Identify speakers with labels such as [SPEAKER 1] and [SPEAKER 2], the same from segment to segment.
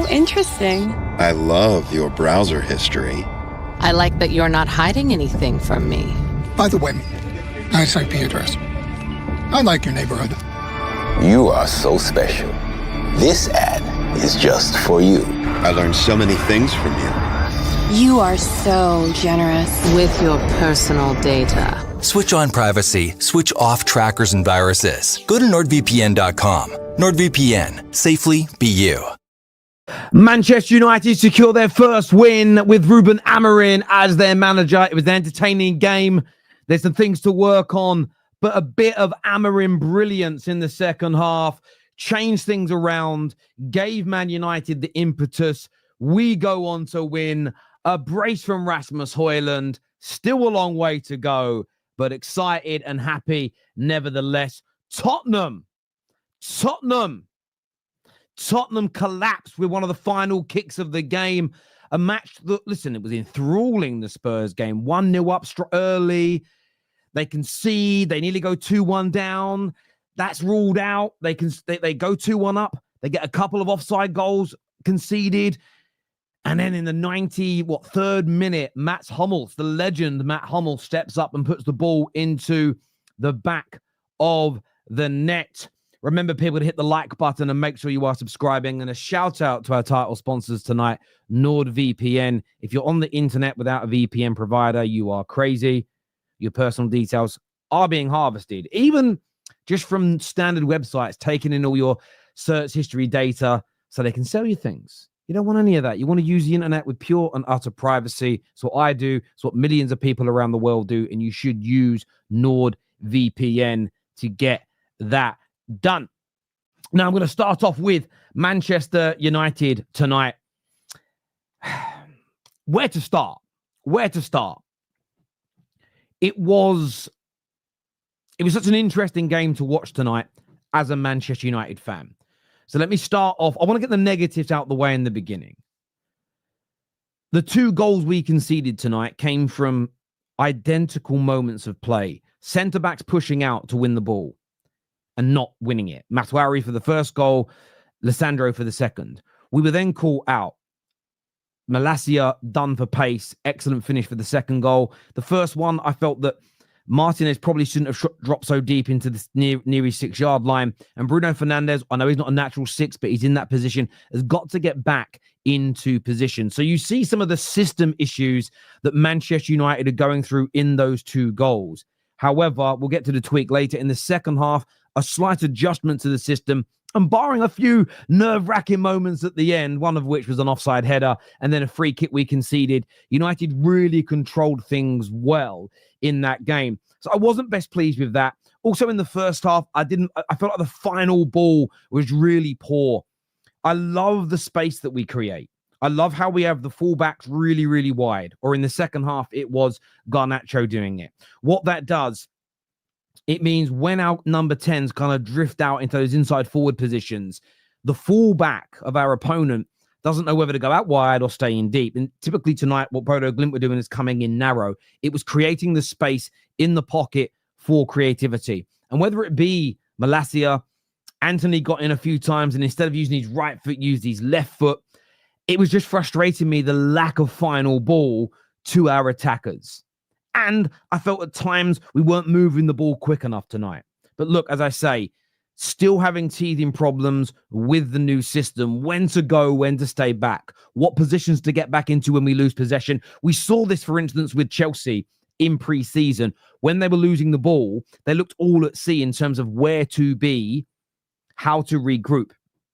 [SPEAKER 1] Interesting.
[SPEAKER 2] I love your browser history.
[SPEAKER 3] I like that you're not hiding anything from me.
[SPEAKER 4] By the way, nice IP address. I like your neighborhood.
[SPEAKER 5] You are so special. This ad is just for you.
[SPEAKER 2] I learned so many things from you.
[SPEAKER 1] You are so generous.
[SPEAKER 3] With your personal data.
[SPEAKER 6] Switch on privacy, switch off trackers and viruses. Go to nordvpn.com. NordVPN. Safely be you.
[SPEAKER 7] Manchester United secure their first win with Ruben Amorim as their manager. It was an entertaining game. There's some things to work on, but a bit of Amorim brilliance in the second half. Changed things around, gave Man United the impetus. We go on to win. A brace from Rasmus Højlund. Still a long way to go, but excited and happy nevertheless. Tottenham collapsed with one of the final kicks of the game. A match that, listen, it was enthralling, the Spurs game. 1-0 up early. They concede. They nearly go 2-1 down. That's ruled out. They go 2-1 up. They get a couple of offside goals conceded. And then in the 93rd minute, Mats Hummels, the legend Matt Hummels, steps up and puts the ball into the back of the net. Remember, people, to hit the like button and make sure you are subscribing. And a shout out to our title sponsors tonight, NordVPN. If you're on the internet without a VPN provider, you are crazy. Your personal details are being harvested, even just from standard websites, taking in all your search history data so they can sell you things. You don't want any of that. You want to use the internet with pure and utter privacy. It's what I do. It's what millions of people around the world do. And you should use NordVPN to get that done. Now, I'm going to start off with Manchester United tonight. Where to start? It was such an interesting game to watch tonight as a Manchester United fan. So let me start off. I want to get the negatives out the way in the beginning. The 2 goals we conceded tonight came from identical moments of play. Centre-backs pushing out to win the ball and not winning it. Matuari for the first goal, Lissandro for the second. We were then caught out. Malacia done for pace. Excellent finish for the second goal. The first one, I felt that Martinez probably shouldn't have dropped so deep into the near his 6-yard line. And Bruno Fernandes, I know he's not a natural 6, but he's in that position, has got to get back into position. So you see some of the system issues that Manchester United are going through in those 2 goals. However, we'll get to the tweak later. In the second half, a slight adjustment to the system, and barring a few nerve-wracking moments at the end, one of which was an offside header and then a free kick we conceded, United really controlled things well in that game. So I wasn't best pleased with that. Also in the first half, I felt like the final ball was really poor. I love the space that we create. I love how we have the fullbacks really, really wide. Or in the second half, it was Garnacho doing it. What that does, it means when our number 10s kind of drift out into those inside forward positions, the fullback of our opponent doesn't know whether to go out wide or stay in deep. And typically tonight, what Bodø Glimt were doing is coming in narrow. It was creating the space in the pocket for creativity. And whether it be Malacia, Anthony got in a few times, and instead of using his right foot, used his left foot. It was just frustrating me, the lack of final ball to our attackers. And I felt at times we weren't moving the ball quick enough tonight. But look, as I say, still having teething problems with the new system, when to go, when to stay back, what positions to get back into when we lose possession. We saw this, for instance, with Chelsea in pre-season. When they were losing the ball, they looked all at sea in terms of where to be, how to regroup.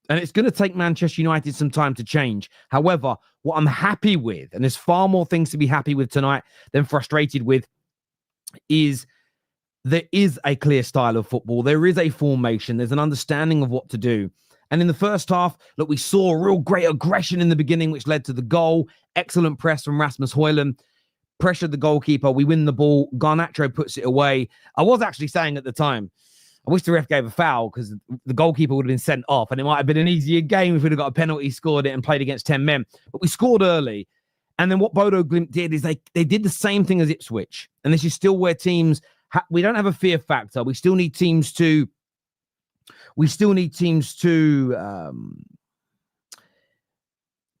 [SPEAKER 7] And it's going to take Manchester United some time to change. However, what I'm happy with, and there's far more things to be happy with tonight than frustrated with, is there is a clear style of football. There is a formation. There's an understanding of what to do. And in the first half, look, we saw real great aggression in the beginning, which led to the goal. Excellent press from Rasmus Højlund. Pressured the goalkeeper. We win the ball. Garnacho puts it away. I was actually saying at the time, I wish the ref gave a foul because the goalkeeper would have been sent off and it might have been an easier game if we'd have got a penalty, scored it and played against 10 men. But we scored early. And then what Bodø Glimt did is they did the same thing as Ipswich. And this is still where teams, we don't have a fear factor. We still need teams to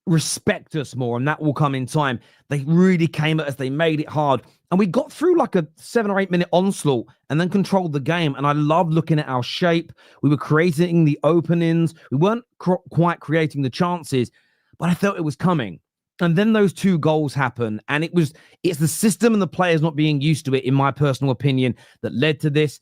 [SPEAKER 7] respect us more, and that will come in time. They really came at us. They made it hard. And we got through like a 7 or 8 minute onslaught and then controlled the game. And I loved looking at our shape. We were creating the openings. We weren't quite creating the chances, but I felt it was coming. And then those 2 goals happen. And it's the system and the players not being used to it, in my personal opinion, that led to this.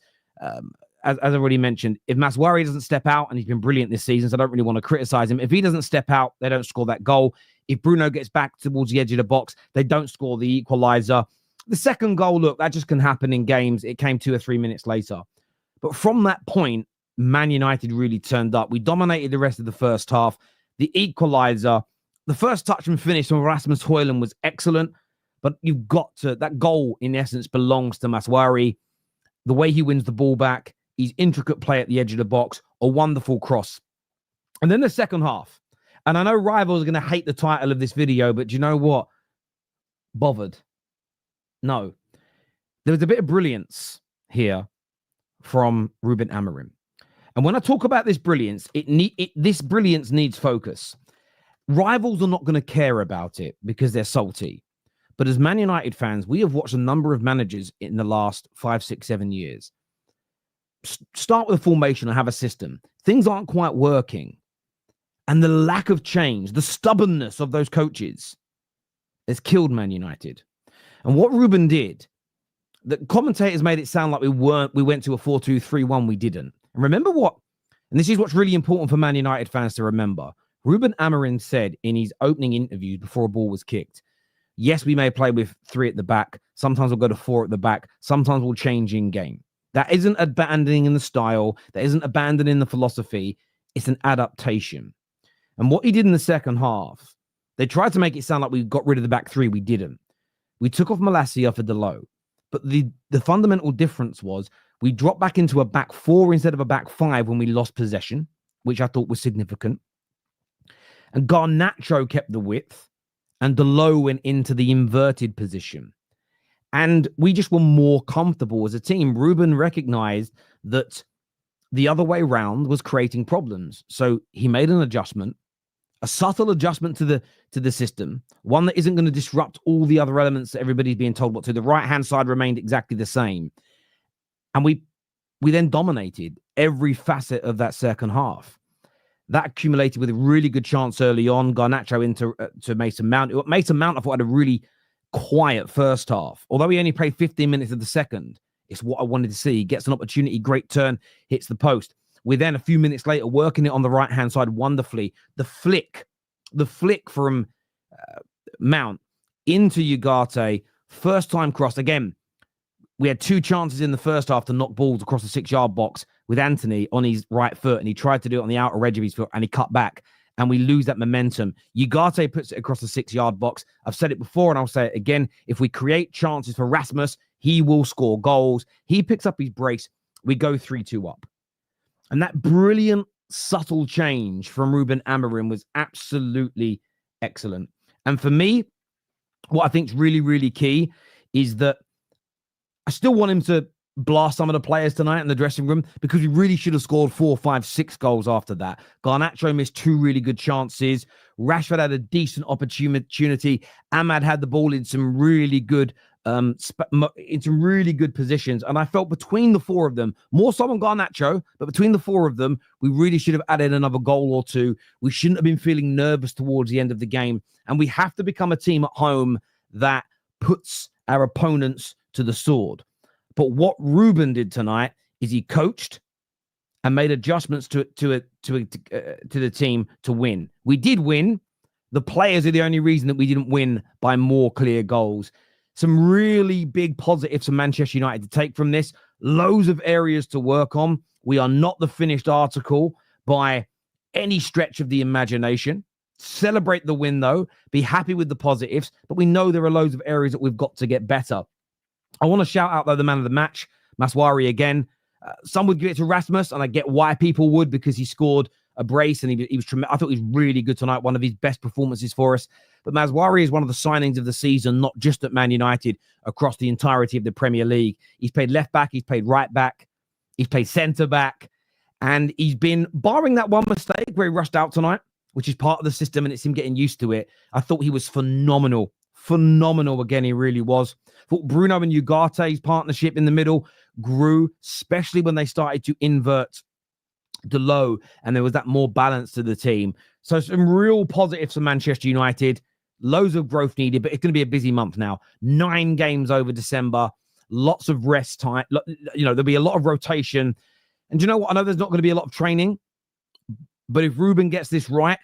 [SPEAKER 7] As I already mentioned, if Maswari doesn't step out, and he's been brilliant this season, so I don't really want to criticize him. If he doesn't step out, they don't score that goal. If Bruno gets back towards the edge of the box, they don't score the equalizer. The second goal, look, that just can happen in games. It came 2 or 3 minutes later. But from that point, Man United really turned up. We dominated the rest of the first half. The equalizer, the first touch and finish from Rasmus Højlund was excellent, but you've got to, that goal in essence belongs to Maswari. The way he wins the ball back, his intricate play at the edge of the box, a wonderful cross. And then the second half. And I know rivals are going to hate the title of this video, but do you know what? Bothered. No. There was a bit of brilliance here from Ruben Amorim. And when I talk about this brilliance, this brilliance needs focus. Rivals are not going to care about it because they're salty. But as Man United fans, we have watched a number of managers in the last 5, 6, 7 years start with a formation and have a system. Things aren't quite working. And the lack of change, the stubbornness of those coaches has killed Man United. And what Ruben did, the commentators made it sound like we went to a 4-2-3-1. We didn't. And remember what, and this is what's really important for Man United fans to remember. Ruben Amorim said in his opening interview before a ball was kicked, yes, we may play with 3 at the back. Sometimes we'll go to 4 at the back. Sometimes we'll change in game. That isn't abandoning in the style. That isn't abandoning the philosophy. It's an adaptation. And what he did in the second half, they tried to make it sound like we got rid of the back 3. We didn't. We took off Malacia for Delo. But the fundamental difference was we dropped back into a back 4 instead of a back 5 when we lost possession, which I thought was significant. And Garnacho kept the width, and Delo went into the inverted position. And we just were more comfortable as a team. Ruben recognized that the other way round was creating problems. So he made an adjustment, a subtle adjustment to the system, one that isn't going to disrupt all the other elements that everybody's being told what to. The right-hand side remained exactly the same. And we then dominated every facet of that second half. That accumulated with a really good chance early on. Garnacho into to Mason Mount. Mason Mount, I thought, had a really quiet first half. Although he only played 15 minutes of the second, it's what I wanted to see. He gets an opportunity, great turn, hits the post. We're then a few minutes later working it on the right-hand side wonderfully. The flick from Mount into Ugarte, first time cross. Again, we had 2 chances in the first half to knock balls across the 6-yard box with Anthony on his right foot, and he tried to do it on the outer edge of his foot, and he cut back. And we lose that momentum. Ugarte puts it across the 6-yard box. I've said it before, and I'll say it again. If we create chances for RASMUS, he will score goals. He picks up his brace. We go 3-2 up. And that brilliant, subtle change from Ruben Amorim was absolutely excellent. And for me, what I think is really, really key is that I still want him to blast some of the players tonight in the dressing room, because we really should have scored 4, 5, 6 goals after that. Garnacho missed 2 really good chances. Rashford had a decent opportunity. Ahmad had the ball in some really good positions. And I felt between the 4 of them, more so on Garnacho, but between the 4 of them, we really should have added another goal or 2. We shouldn't have been feeling nervous towards the end of the game. And we have to become a team at home that puts our opponents to the sword. But what Ruben did tonight is he coached and made adjustments to the team to win. We did win. The players are the only reason that we didn't win by more clear goals. Some really big positives for Manchester United to take from this. Loads of areas to work on. We are not the finished article by any stretch of the imagination. Celebrate the win, though. Be happy with the positives. But we know there are loads of areas that we've got to get better. I want to shout out, though, the man of the match, Maswari again. Some would give it to RASMUS, and I get why people would, because he scored a brace, and he was tremendous. I thought he was really good tonight, one of his best performances for us. But Maswari is one of the signings of the season, not just at Man United, across the entirety of the Premier League. He's played left back, he's played right back, he's played centre back, and he's been, barring that one mistake where he rushed out tonight, which is part of the system, and it's him getting used to it. I thought he was phenomenal. Phenomenal again, he really was. Thought Bruno and Ugarte's partnership in the middle grew, especially when they started to invert the low, and there was that more balance to the team. So some real positives for Manchester United. Loads of growth needed, but it's going to be a busy month now. 9 games over December, lots of rest time. There'll be a lot of rotation. And do you know what? I know there's not going to be a lot of training, but if Ruben gets this right,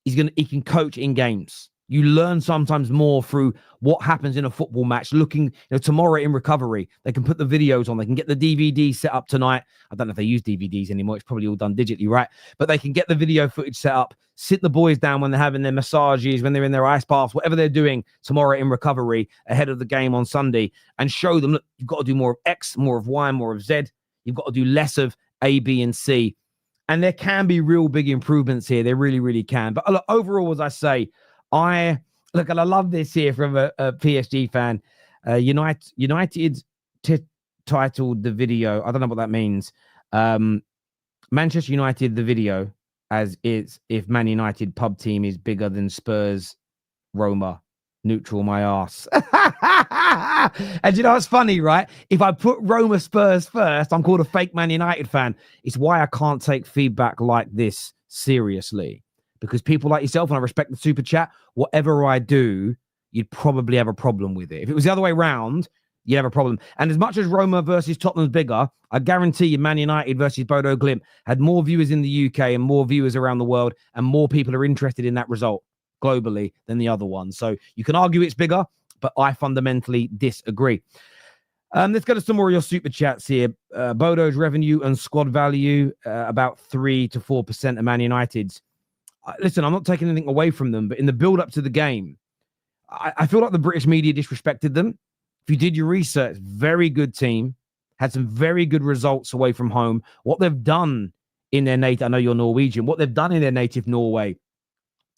[SPEAKER 7] he can coach in games. You learn sometimes more through what happens in a football match. Looking, tomorrow in recovery, they can put the videos on. They can get the DVD set up tonight. I don't know if they use DVDs anymore. It's probably all done digitally, right? But they can get the video footage set up, sit the boys down when they're having their massages, when they're in their ice baths, whatever they're doing tomorrow in recovery ahead of the game on Sunday, and show them, look, you've got to do more of X, more of Y, more of Z. You've got to do less of A, B, and C. And there can be real big improvements here. There really, really can. But look, overall, as I say, and I love this here from a PSG fan. United titled the video. I don't know what that means. Manchester United, the video, as it's if Man United pub team is bigger than Spurs, Roma, neutral my ass. And it's funny, right? If I put Roma Spurs first, I'm called a fake Man United fan. It's why I can't take feedback like this seriously. Because people like yourself, and I respect the super chat, whatever I do, you'd probably have a problem with it. If it was the other way around, you'd have a problem. And as much as Roma versus Tottenham's bigger, I guarantee you Man United versus Bodø Glimt had more viewers in the UK and more viewers around the world, and more people are interested in that result globally than the other one. So you can argue it's bigger, but I fundamentally disagree. Let's go to some more of your super chats here. Bodo's revenue and squad value, about 3 to 4% of Man United's. Listen, I'm not taking anything away from them, but in the build-up to the game, I feel like the British media disrespected them. If you did your research, very good team, had some very good results away from home. What they've done in their native, I know you're Norwegian, what they've done in their native Norway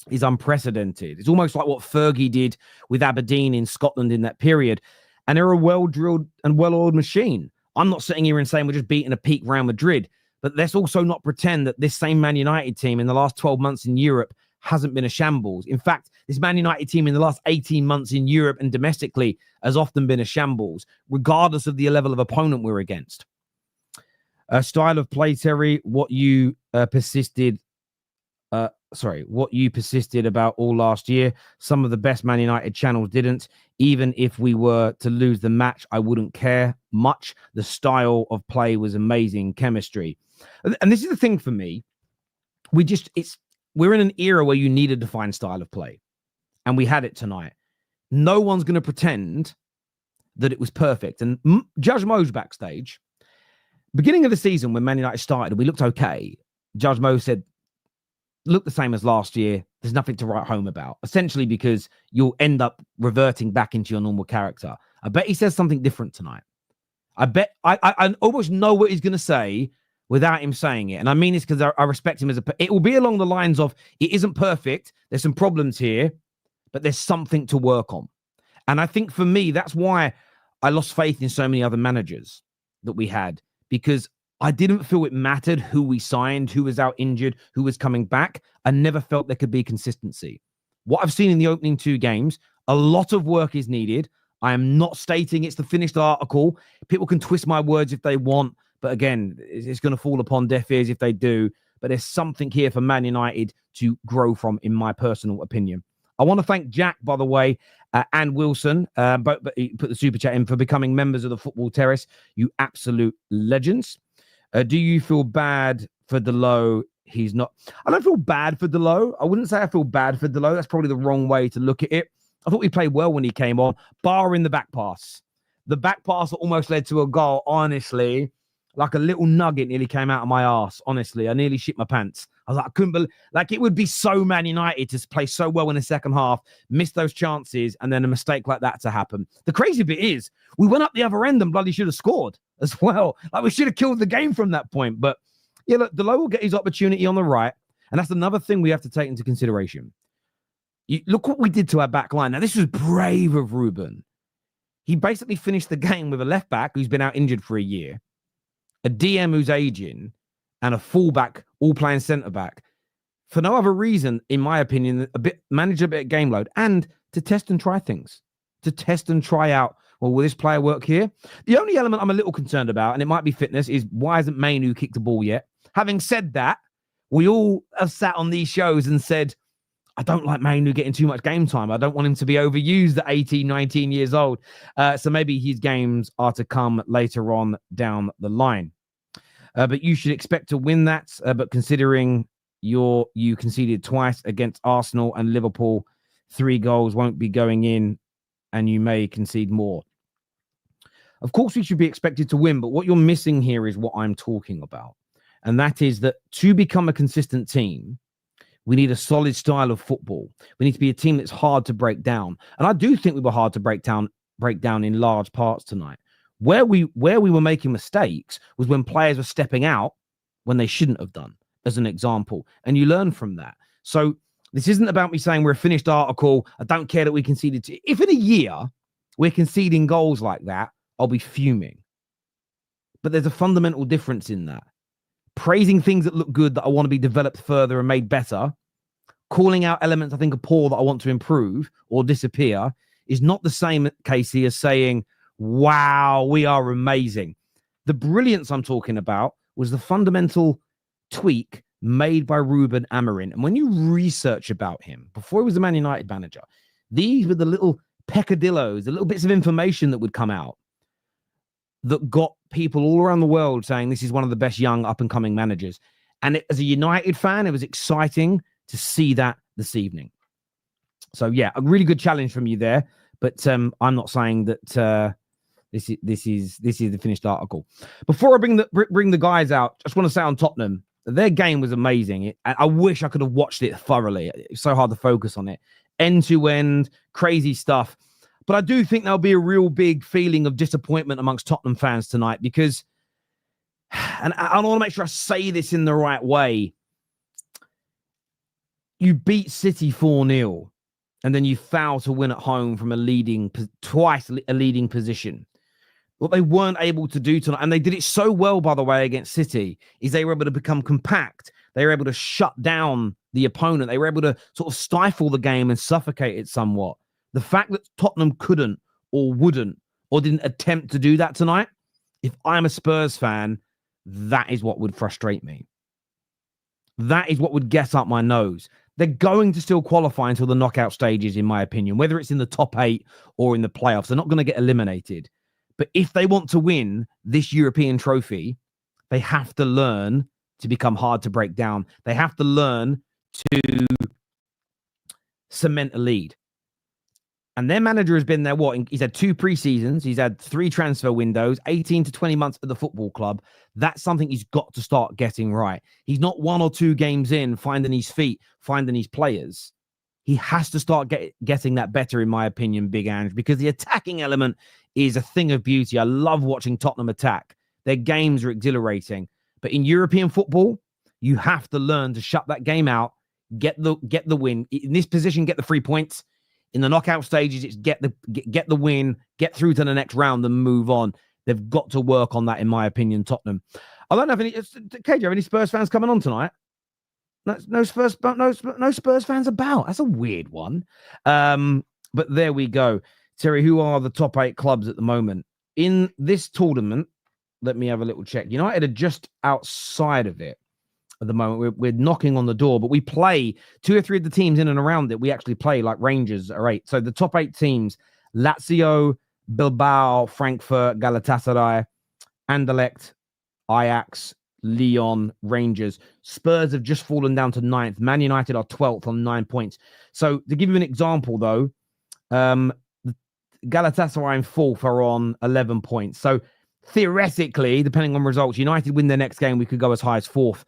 [SPEAKER 7] is unprecedented. It's almost like what Fergie did with Aberdeen in Scotland in that period. And they're a well-drilled and well-oiled machine. I'm not sitting here and saying we're just beating a peak Real Madrid. But let's also not pretend that this same Man United team in the last 12 months in Europe hasn't been a shambles. In fact, this Man United team in the last 18 months in Europe and domestically has often been a shambles, regardless of the level of opponent we're against. Style of play, Terry, what you persisted about all last year. Some of the best Man United channels didn't. Even if we were to lose the match, I wouldn't care much. The style of play was amazing. Chemistry. And this is the thing for me. We're in an era where you need a defined style of play. And we had it tonight. No one's going to pretend that it was perfect. And Judge Mo's backstage. Beginning of the season when Man United started, we looked okay. Judge Mo said, look the same as last year. There's nothing to write home about, essentially because you'll end up reverting back into your normal character. I bet he says something different tonight. I bet I almost know what he's going to say without him saying it. And I mean this because I respect him it will be along the lines of, it isn't perfect. There's some problems here, but there's something to work on. And I think for me, that's why I lost faith in so many other managers that we had, because I didn't feel it mattered who we signed, who was out injured, who was coming back. I never felt there could be consistency. What I've seen in the opening 2 games, a lot of work is needed. I am not stating it's the finished article. People can twist my words if they want. But again, it's going to fall upon deaf ears if they do. But there's something here for Man United to grow from, in my personal opinion. I want to thank Jack, by the way, and Wilson, but he put the super chat in, for becoming members of the Football Terrace. You absolute legends. Do you feel bad for Delo? He's not. I don't feel bad for Delo. I wouldn't say I feel bad for Delo. That's probably the wrong way to look at it. I thought he played well when he came on, barring the back pass. The back pass almost led to a goal, honestly. Like a little nugget nearly came out of my ass, honestly. I nearly shit my pants. I was like, I couldn't believe, like, it would be so Man United to play so well in the second half, miss those chances, and then a mistake like that to happen. The crazy bit is, we went up the other end and bloody should have scored as well. Like, we should have killed the game from that point. But yeah, look, Delo will get his opportunity on the right. And that's another thing we have to take into consideration. Look what we did to our back line. Now, this was brave of Ruben. He basically finished the game with a left back who's been out injured for a year, a DM who's aging, and a fullback all playing centre back. for no other reason, in my opinion, manage a bit of game load and to test and try things, to test and try out. Well, will this player work here? The only element I'm a little concerned about, and it might be fitness, is why hasn't Mainu kicked the ball yet? Having said that, we all have sat on these shows and said, I don't like Mainu getting too much game time. I don't want him to be overused at 18, 19 years old. So maybe his games are to come later on down the line. But you should expect to win that. But considering you conceded twice against Arsenal and Liverpool, 3 goals won't be going in, and you may concede more. Of course, we should be expected to win, but what you're missing here is what I'm talking about. And that is that to become a consistent team, we need a solid style of football. We need to be a team that's hard to break down. And I do think we were hard to break down in large parts tonight. Where we were making mistakes was when players were stepping out when they shouldn't have done, as an example. And you learn from that. So this isn't about me saying we're a finished article. I don't care that we conceded. If in a year we're conceding goals like that, I'll be fuming. But there's a fundamental difference in that. Praising things that look good that I want to be developed further and made better, calling out elements I think are poor that I want to improve or disappear, is not the same, Casey, as saying, wow, we are amazing. The brilliance I'm talking about was the fundamental tweak made by Ruben Amorim. And when you research about him, before he was the Man United manager, these were the little peccadillos, the little bits of information that would come out that got people all around the world saying this is one of the best young up-and-coming managers. And as a United fan, it was exciting to see that this evening. So, yeah, a really good challenge from you there. But I'm not saying that this is the finished article. Before I bring the guys out, I just want to say on Tottenham, their game was amazing. I wish I could have watched it thoroughly. It's so hard to focus on it. End-to-end, crazy stuff. But I do think there'll be a real big feeling of disappointment amongst Tottenham fans tonight because, and I want to make sure I say this in the right way, you beat City 4-0 and then you foul to win at home from twice a leading position. What they weren't able to do tonight, and they did it so well, by the way, against City, is they were able to become compact. They were able to shut down the opponent. They were able to sort of stifle the game and suffocate it somewhat. The fact that Tottenham couldn't or wouldn't or didn't attempt to do that tonight, if I'm a Spurs fan, that is what would frustrate me. That is what would get up my nose. They're going to still qualify until the knockout stages, in my opinion, whether it's in the top 8 or in the playoffs. They're not going to get eliminated. But if they want to win this European trophy, they have to learn to become hard to break down. They have to learn to cement a lead. And their manager has been there, he's had 2 preseasons. He's had 3 transfer windows, 18 to 20 months at the football club. That's something he's got to start getting right. He's not 1 or 2 games in, finding his feet, finding his players. He has to start getting that better, in my opinion, Big Ange, because the attacking element is a thing of beauty. I love watching Tottenham attack. Their games are exhilarating. But in European football, you have to learn to shut that game out, get the win. In this position, get the 3 points. In the knockout stages, it's get the win, get through to the next round and move on. They've got to work on that, in my opinion, Tottenham. I don't have any... KJ, have any Spurs fans coming on tonight? No Spurs fans about. That's a weird one. But there we go. Terry, who are the top 8 clubs at the moment? In this tournament, let me have a little check. United are just outside of it at the moment. We're knocking on the door, but we play 2 or 3 of the teams in and around it. We actually play like Rangers are 8. So the top 8 teams, Lazio, Bilbao, Frankfurt, Galatasaray, Anderlecht, Ajax, Lyon, Rangers. Spurs have just fallen down to 9th. Man United are 12th on 9 points. So to give you an example, though, Galatasaray and 4th are on 11 points. So theoretically, depending on results, United win their next game, we could go as high as 4th.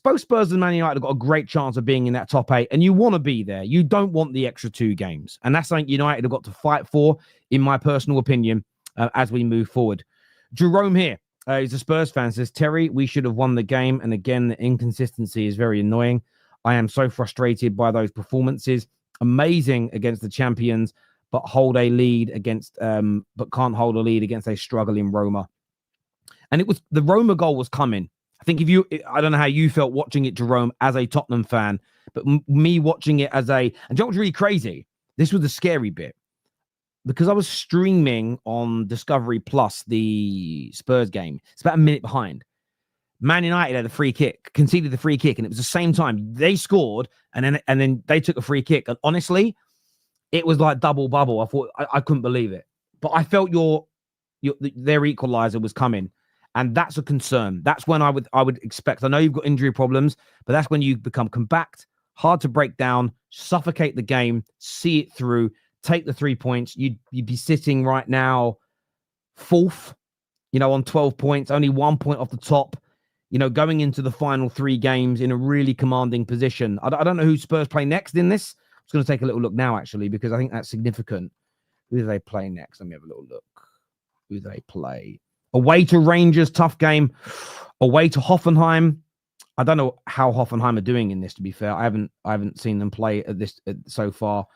[SPEAKER 7] Both Spurs and Man United have got a great chance of being in that top 8, and you want to be there. You don't want the extra 2 games, and that's something United have got to fight for, in my personal opinion, as we move forward. Jerome here, he's a Spurs fan, says, Terry, we should have won the game, and again, the inconsistency is very annoying. I am so frustrated by those performances. Amazing against the champions, but can't hold a lead against a struggling Roma. And the Roma goal was coming I think I don't know how you felt watching it, Jerome, as a Tottenham fan, but me watching it as and you know what's really crazy? This was the scary bit. Because I was streaming on Discovery Plus the Spurs game. It's about a minute behind. Man United had a free kick, conceded the free kick, and it was the same time they scored, and then they took a free kick. And honestly, it was like double bubble. I thought I couldn't believe it. But I felt their equalizer was coming, and that's a concern. That's when I would expect. I know you've got injury problems, but that's when you become compact, hard to break down, suffocate the game, see it through, take the 3 points. You'd be sitting right now fourth, on 12 points, only 1 point off the top. Going into the final 3 games in a really commanding position. I don't know who Spurs play next in this. I'm just going to take a little look now, actually, because I think that's significant. Who do they play next? Let me have a little look. Who do they play? Away to Rangers, tough game. Away to Hoffenheim. I don't know how Hoffenheim are doing in this, to be fair. I haven't seen them play at this so far.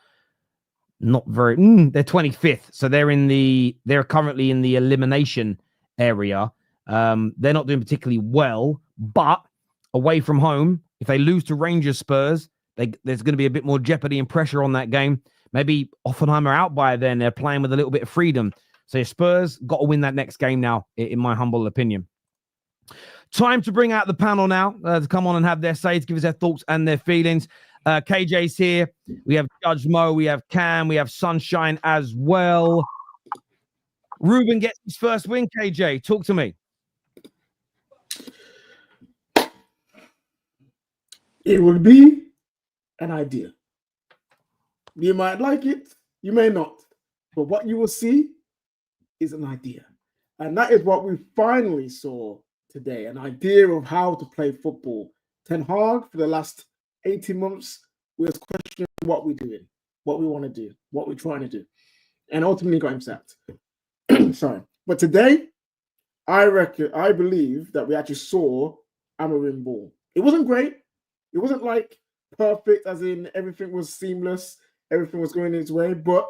[SPEAKER 7] Not very. They're 25th, so they're currently in the elimination area. They're not doing particularly well, but away from home, if they lose to Rangers, Spurs, there's going to be a bit more jeopardy and pressure on that game. Maybe Hoffenheim are out by then. They're playing with a little bit of freedom. So Spurs got to win that next game now, in my humble opinion. Time to bring out the panel now to come on and have their say, to give us their thoughts and their feelings. KJ's here. We have Judge Mo. We have Cam. We have Sunshine as well. Ruben gets his first win. KJ, talk to me.
[SPEAKER 8] It would be an idea. You might like it, you may not, but what you will see is an idea. And that is what we finally saw today, an idea of how to play football. Ten Hag, for the last 18 months, was questioning what we're doing, what we want to do, what we're trying to do, and ultimately got him sacked. Sorry. But today, I believe that we actually saw Amorim ball. It wasn't great. It wasn't like perfect, as in everything was seamless, everything was going its way, but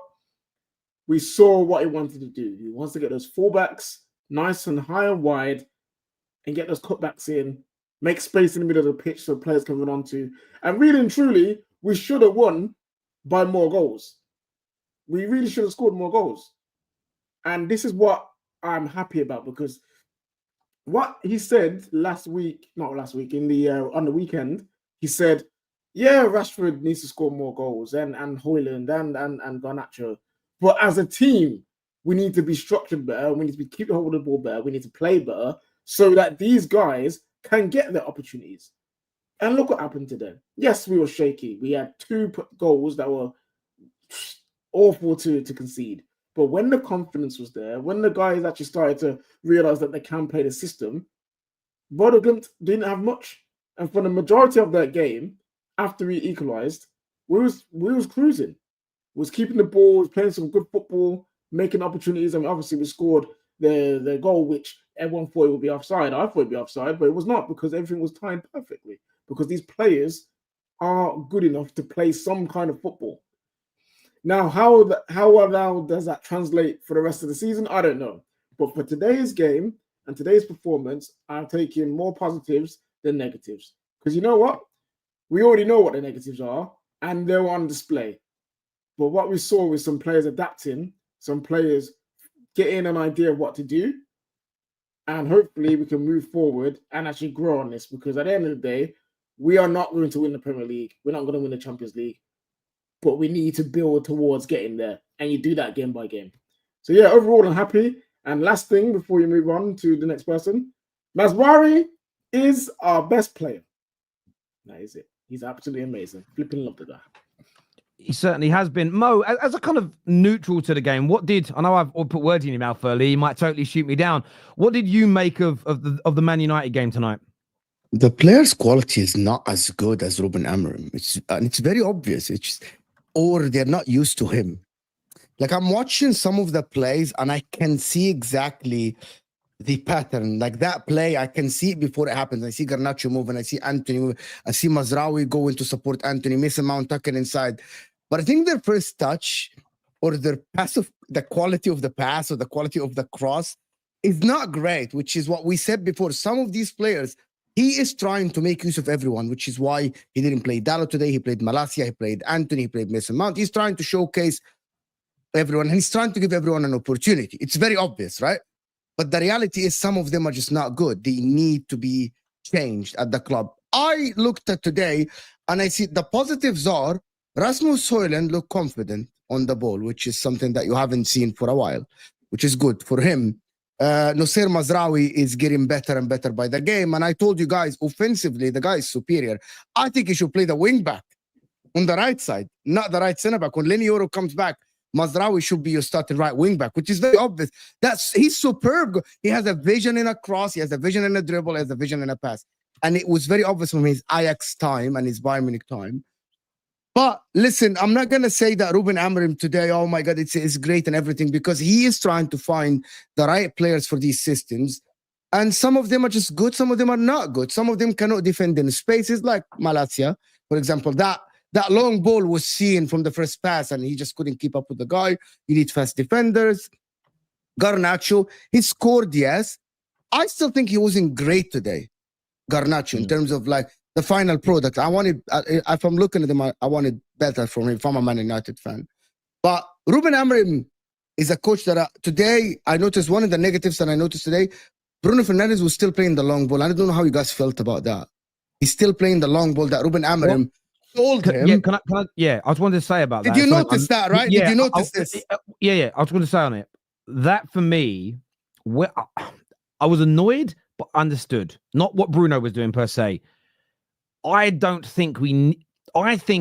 [SPEAKER 8] we saw what he wanted to do. He wants to get those fullbacks nice and high and wide and get those cutbacks in, make space in the middle of the pitch so players can run onto. And really and truly, we should have won by more goals. We really should have scored more goals. And this is what I'm happy about, because what he said on the weekend, he said, yeah, Rashford needs to score more goals and Højlund and Garnacho. But as a team, we need to be structured better. We need to keep the hold of the ball better. We need to play better so that these guys can get their opportunities. And look what happened today. Yes, we were shaky. We had 2 goals that were awful to concede. But when the confidence was there, when the guys actually started to realize that they can play the system, Bodø didn't have much. And for the majority of that game, after we equalized, we was cruising. We was keeping the ball, was playing some good football, making opportunities. I mean, obviously we scored the goal, which everyone thought it would be offside. I thought it would be offside, but it was not, because everything was timed perfectly. Because these players are good enough to play some kind of football. Now, how does that translate for the rest of the season? I don't know. But for today's game and today's performance, I'm taking more positives than negatives. Because you know what? We already know what the negatives are, and they're on display. But what we saw was some players adapting, some players getting an idea of what to do, and hopefully we can move forward and actually grow on this, because at the end of the day, we are not going to win the Premier League. We're not going to win the Champions League. But we need to build towards getting there, and you do that game by game. So yeah, overall, I'm happy. And last thing before you move on to the next person, Maswari is our best player. That is it. He's absolutely amazing. Flipping love the guy.
[SPEAKER 7] He certainly has been. Mo, as a kind of neutral to the game, I know I've put words in your mouth earlier, you might totally shoot me down. What did you make of the Man United game tonight?
[SPEAKER 9] The players' quality is not as good as Ruben Amorim. It's very obvious. Or they're not used to him. Like, I'm watching some of the plays and I can see exactly the pattern. Like that play, I can see it before it happens. I see Garnacho moving, I see Anthony moving, I see Mazraoui going to support Anthony, Mason Mount tucking inside. But I think their first touch or their the quality of the pass or the quality of the cross is not great, which is what we said before. Some of these players he is trying to make use of everyone, which is why he didn't play Dalot today. He played Malacia, he played Anthony, he played Mason Mount. He's trying to showcase everyone. He's trying to give everyone an opportunity. It's very obvious, right? But the reality is some of them are just not good. They need to be changed at the club. I looked at today and I see the positives are Rasmus Højlund looked confident on the ball, which is something that you haven't seen for a while, which is good for him. Noussair Mazraoui is getting better and better by the game. And I told you guys, offensively, the guy is superior. I think he should play the wing back on the right side, not the right center back. When Lenny Yoro comes back, Mazraoui should be your starting right wing back, which is very obvious. He's superb. He has a vision in a cross. He has a vision in a dribble. He has a vision in a pass. And it was very obvious from his Ajax time and his Bayern Munich time. But listen, I'm not going to say that Ruben Amorim today, oh my God, it's great and everything, because he is trying to find the right players for these systems. And some of them are just good. Some of them are not good. Some of them cannot defend in spaces like Malacia, for example. That long ball was seen from the first pass and he just couldn't keep up with the guy. You need fast defenders. Garnacho, he scored, yes. I still think he wasn't great today, Garnacho, in terms of like the final product. If I'm looking at him, I wanted better from him if I'm a Man United fan. But Ruben Amorim is a coach that today I noticed one of the negatives that I noticed today, Bruno Fernandes was still playing the long ball. I don't know how you guys felt about that. He's still playing the long ball that Ruben Amorim told him.
[SPEAKER 7] I was wanting to say about that.
[SPEAKER 9] Did you notice that, right?
[SPEAKER 7] Yeah,
[SPEAKER 9] Did you notice this?
[SPEAKER 7] Yeah. I was going to say on it. That for me, I was annoyed, but understood. Not what Bruno was doing per se. I think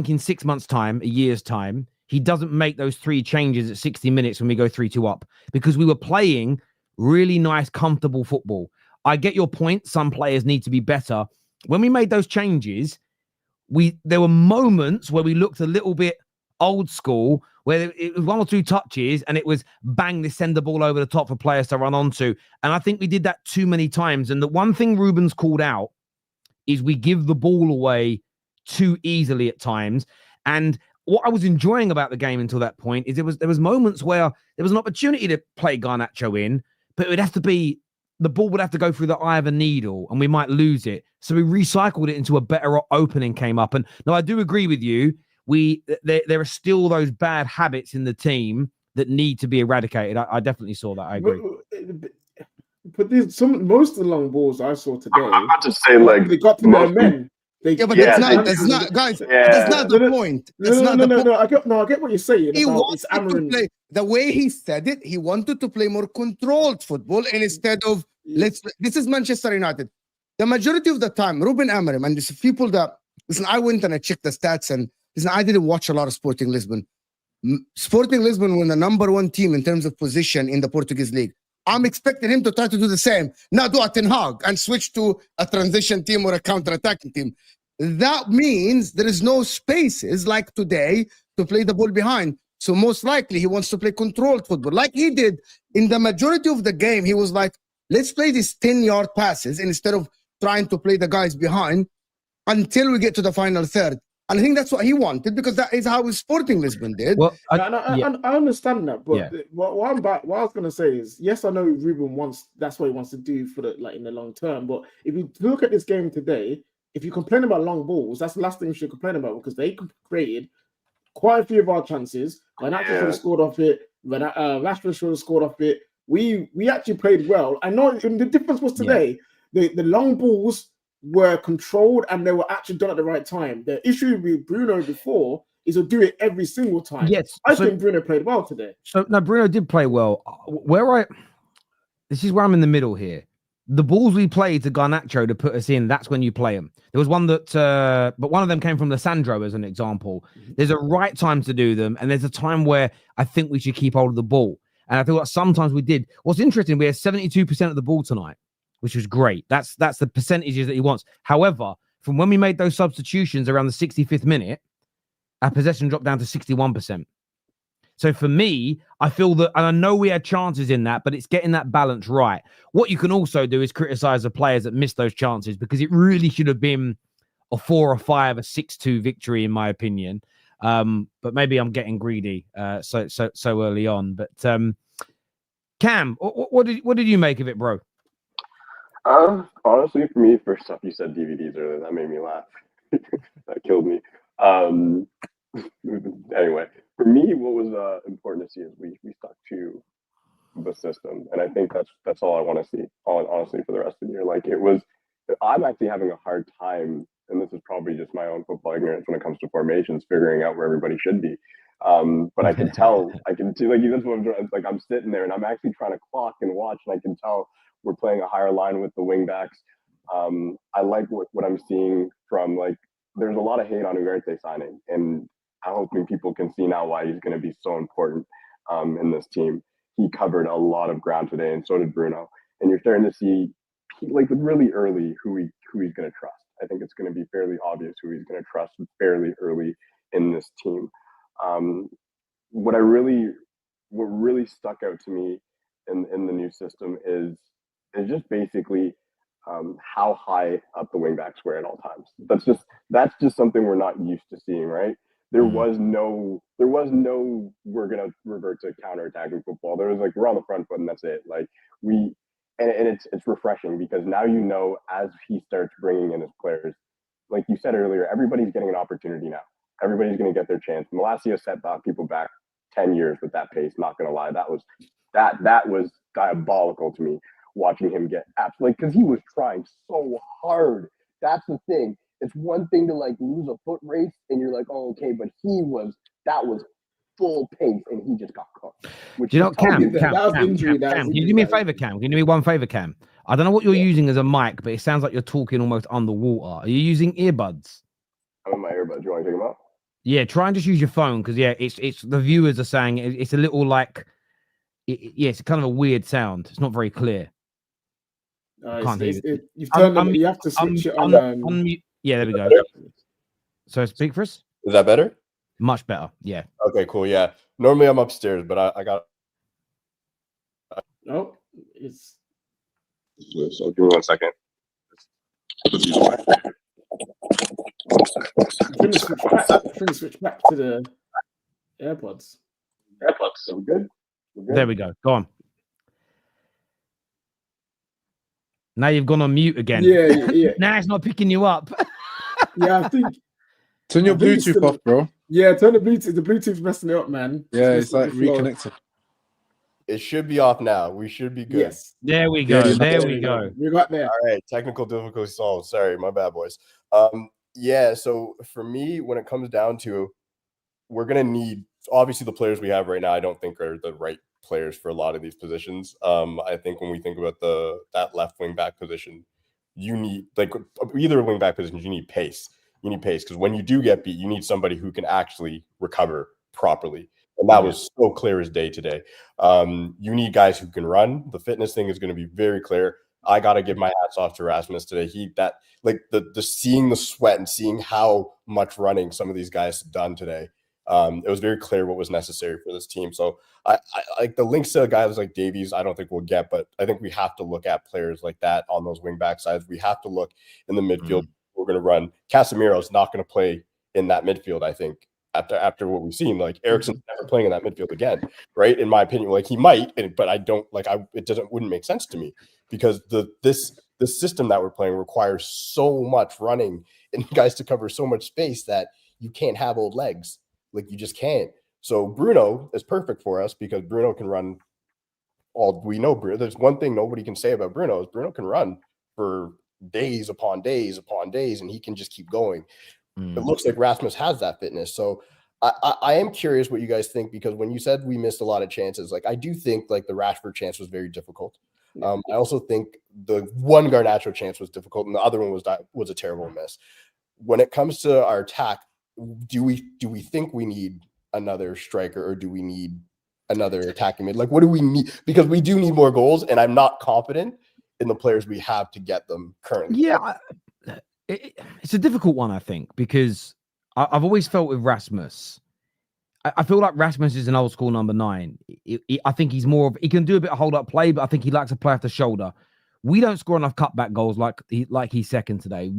[SPEAKER 7] in 6 months' time, a year's time, he doesn't make those 3 changes at 60 minutes when we go 3-2 up, because we were playing really nice, comfortable football. I get your point. Some players need to be better. When we made those changes, there were moments where we looked a little bit old school, where it was 1 or 2 touches and it was bang, they send the ball over the top for players to run onto. And I think we did that too many times. And the one thing Ruben's called out is we give the ball away too easily at times. And what I was enjoying about the game until that point is there was moments where there was an opportunity to play Garnacho in, but it would have to be, the ball would have to go through the eye of a needle and we might lose it. So we recycled it into a better opening came up. And no, I do agree with you. There are still those bad habits in the team that need to be eradicated. I definitely saw that. I agree.
[SPEAKER 8] But most of the long balls I saw today,
[SPEAKER 10] I'm about to say, like,
[SPEAKER 8] they got to their men.
[SPEAKER 9] That's not, guys. That's not the point.
[SPEAKER 8] No. I get what you're saying.
[SPEAKER 9] He wanted to play the way he said it. He wanted to play more controlled football, and instead of this is Manchester United. The majority of the time, Ruben Amorim, and there's people that listen. I went and I checked the stats, and listen, I didn't watch a lot of Sporting Lisbon. Sporting Lisbon were the number 1 team in terms of position in the Portuguese league. I'm expecting him to try to do the same, not do a Ten Hag and switch to a transition team or a counter-attacking team. That means there is no spaces like today to play the ball behind. So most likely he wants to play controlled football like he did in the majority of the game. He was like, let's play these 10-yard passes instead of trying to play the guys behind until we get to the final third. And I think that's what he wanted, because that is how Sporting Lisbon did.
[SPEAKER 8] Well, I understand that, but what I was going to say is, yes, I know Ruben that's what he wants to do for in the long term. But if you look at this game today, if you complain about long balls, that's the last thing you should complain about, because they created quite a few of our chances. Garnacho should have scored off it. Rashford should have scored off it. We actually played well. I know the difference was today. The long balls were controlled and they were actually done at the right time. The issue with Bruno before is to do it every single time.
[SPEAKER 7] Yes,
[SPEAKER 8] I think Bruno played well today.
[SPEAKER 7] So no, Bruno did play well. This is where I'm in the middle here. The balls we played to Garnacho to put us in, that's when you play them. There was one that, but one of them came from Lissandro as an example. There's a right time to do them, and there's a time where I think we should keep hold of the ball. And I feel like sometimes we did. What's interesting, we had 72% of the ball tonight, which was great. That's the percentages that he wants. However, from when we made those substitutions around the 65th minute, our possession dropped down to 61%. So for me, I feel that, and I know we had chances in that, but it's getting that balance right. What you can also do is criticize the players that missed those chances, because it really should have been a 4 or 5, a 6-2 victory, in my opinion. But maybe I'm getting greedy so early on. But Cam, what did you make of it, bro?
[SPEAKER 10] Honestly, for me, first off, you said DVDs earlier. That made me laugh. That killed me. Anyway, for me, what was important to see is we stuck to the system, and I think that's all I want to see. Honestly, for the rest of the year, like it was. I'm actually having a hard time, and this is probably just my own football ignorance when it comes to formations, figuring out where everybody should be. But I can tell, I can see, like that's what I'm doing. Like I'm sitting there, and I'm actually trying to clock and watch, and I can tell we're playing a higher line with the wing backs. I like what I'm seeing from like. There's a lot of hate on Ugarte signing, and I'm hoping people can see now why he's going to be so important in this team. He covered a lot of ground today, and so did Bruno. And you're starting to see, like really early, who he's going to trust. I think it's going to be fairly obvious who he's going to trust fairly early in this team. What really stuck out to me in the new system is just basically how high up the wingbacks were at all times. That's just something we're not used to seeing, right? There was no we're gonna revert to counter-attacking football. There was like we're on the front foot and that's it. Like and it's refreshing because now you know as he starts bringing in his players, like you said earlier, everybody's getting an opportunity now. Everybody's gonna get their chance. Malacia set people back 10 years with that pace. Not gonna lie, that was diabolical to me. Watching him get absolutely because he was trying so hard. That's the thing. It's one thing to like lose a foot race and you're like, oh, okay, but that was full pace and he just got cooked.
[SPEAKER 7] Do you know, Cam, can you do me a favor, Cam? Can you do me one favor, Cam? I don't know what you're using as a mic, but it sounds like you're talking almost underwater. Are you using earbuds?
[SPEAKER 10] I'm in my earbuds. You want to take them out?
[SPEAKER 7] Yeah, try and just use your phone because it's the viewers are saying it's a little like it's kind of a weird sound. It's not very clear.
[SPEAKER 8] Can't hear it. You've turned them. You have to switch it on.
[SPEAKER 7] Yeah, there we go. So speak for us.
[SPEAKER 11] Is that better?
[SPEAKER 7] Much better. Yeah.
[SPEAKER 11] Okay, cool. Yeah. Normally I'm upstairs, but I got.
[SPEAKER 8] Oh, it's.
[SPEAKER 10] So give me 1 second.
[SPEAKER 8] I'm going to switch back to the AirPods.
[SPEAKER 10] So we're good?
[SPEAKER 7] There we go. Go on. Now you've gone on mute again.
[SPEAKER 8] Yeah.
[SPEAKER 7] Now it's not picking you up.
[SPEAKER 8] Yeah, I think.
[SPEAKER 12] Turn your Bluetooth off, bro.
[SPEAKER 8] Yeah, turn the Bluetooth. The Bluetooth's messing it up, man.
[SPEAKER 12] Yeah, it's like reconnected.
[SPEAKER 11] It should be off now. We should be good.
[SPEAKER 8] Yes.
[SPEAKER 7] There we go. There we go.
[SPEAKER 8] We got there.
[SPEAKER 11] All right. Technical difficulty solved. Sorry, my bad, boys. Yeah, so for me, when it comes down to, we're going to need, obviously the players we have right now, I don't think are the right players for a lot of these positions. I think when we think about that left wing back position, you need, like either wing back positions, you need pace. You need pace because when you do get beat, you need somebody who can actually recover properly. And that was so clear as day today. You need guys who can run. The fitness thing is going to be very clear. I got to give my hats off to RASMUS today. The seeing the sweat and seeing how much running some of these guys have done today. It was very clear what was necessary for this team. So I like the links to guys like Davies, I don't think we'll get, but I think we have to look at players like that on those wing back sides. We have to look in the midfield. We're going to run. Casemiro's not going to play in that midfield, I think, after what we've seen. Like Eriksen's never playing in that midfield again, right? In my opinion, like he might, but I don't like. Wouldn't make sense to me because the system that we're playing requires so much running and guys to cover so much space that you can't have old legs. Like you just can't. So Bruno is perfect for us because Bruno can run. All we know, Bruno. There's one thing nobody can say about Bruno is Bruno can run for days upon days upon days, and he can just keep going. It looks like RASMUS has that fitness. So I am curious what you guys think, because when you said we missed a lot of chances, like I do think like the Rashford chance was very difficult. I also think the one Garnacho chance was difficult, and the other one was a terrible miss. When it comes to our attack, do we think we need another striker, or do we need another attacking mid? Like, what do we need? Because we do need more goals, and I'm not confident in the players we have to get them currently.
[SPEAKER 7] Yeah, it's a difficult one, I think, because I've always felt with RASMUS, I feel like RASMUS is an old school number 9. I think he's more of, he can do a bit of hold up play, but I think he likes to play off the shoulder. We don't score enough cutback goals like he's second today.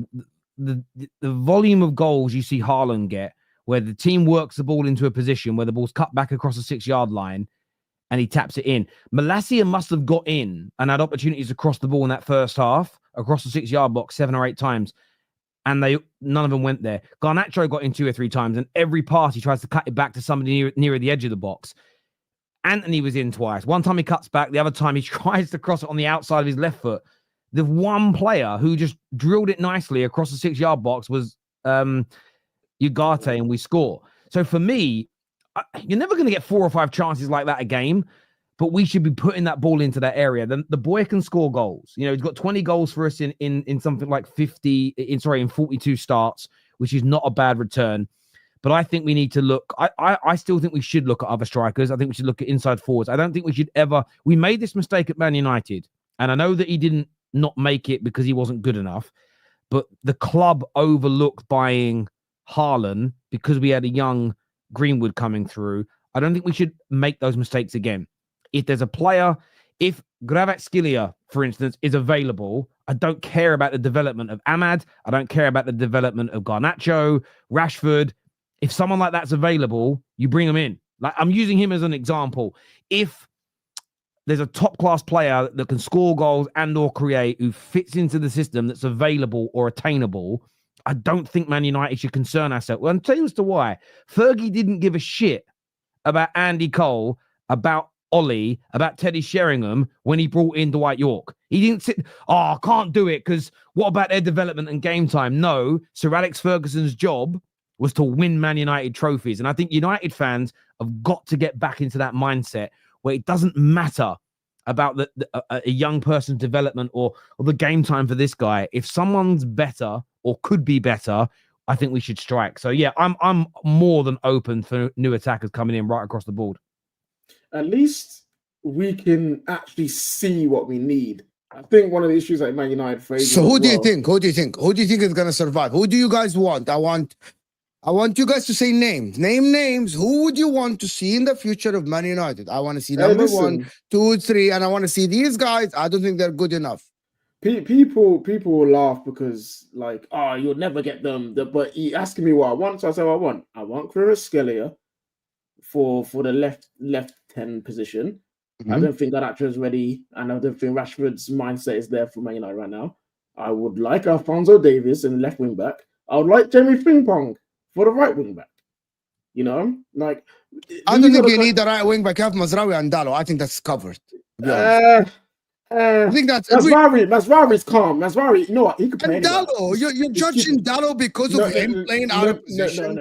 [SPEAKER 7] The volume of goals you see Haaland get, where the team works the ball into a position where the ball's cut back across the 6-yard line, and he taps it in. Malacia must have got in and had opportunities across the ball in that first half, across the 6-yard box 7 or 8 times, and none of them went there. Garnacho got in 2 or 3 times, and every pass he tries to cut it back to somebody nearer the edge of the box. Anthony was in twice. One time he cuts back, the other time he tries to cross it on the outside of his left foot. The one player who just drilled it nicely across the 6-yard box was Ugarte, and we score. So for me, you're never going to get 4 or 5 chances like that a game, but we should be putting that ball into that area. The boy can score goals. You know, he's got 20 goals for us in something like 42 starts, which is not a bad return. But I think we need to look. I still think we should look at other strikers. I think we should look at inside forwards. I don't think we should ever. We made this mistake at Man United, and I know that he didn't not make it because he wasn't good enough. But the club overlooked buying Haaland because we had a young Greenwood coming through. I don't think we should make those mistakes again. If there's a player, if Kvaratskhelia, for instance, is available, I don't care about the development of Ahmad. I don't care about the development of Garnacho, Rashford. If someone like that's available, you bring them in. Like, I'm using him as an example. If there's a top-class player that can score goals and or create who fits into the system that's available or attainable, I don't think Man United should concern ourselves. Well, I'll tell you as to why. Fergie didn't give a shit about Andy Cole, about Ollie, about Teddy Sheringham when he brought in Dwight York. He didn't sit, I can't do it because what about their development and game time? No, Sir Alex Ferguson's job was to win Man United trophies. And I think United fans have got to get back into that mindset where it doesn't matter about a young person's development or the game time for this guy. If someone's better or could be better, I think we should strike. So yeah, I'm more than open for new attackers coming in right across the board.
[SPEAKER 8] At least we can actually see what we need. I think one of the issues that Man United face.
[SPEAKER 9] So who do you think? Who do you think is gonna survive? Who do you guys want? I want you guys to say names. Name names. Who would you want to see in the future of Man United? I want to see number 1, 2, 3, and I want to see these guys. I don't think they're good enough.
[SPEAKER 8] People will laugh because, like, you'll never get them. But he asking me what I want, so I said what I want. I want Kvaratskhelia for the left 10 position. I don't think Garnacho is ready, and I don't think Rashford's mindset is there for Man United right now. I would like Alphonso Davies in left wing back. I would like Jeremy Frimpong for the right wing back. You know, like,
[SPEAKER 9] I don't think you need the right wing back. Have Mazraoui and Dalot. I think that's covered. I think
[SPEAKER 8] Mazraoui's calm. Mazraoui, you know what? He could play.
[SPEAKER 9] Dalot, you're judging Dalot because of him playing out of position.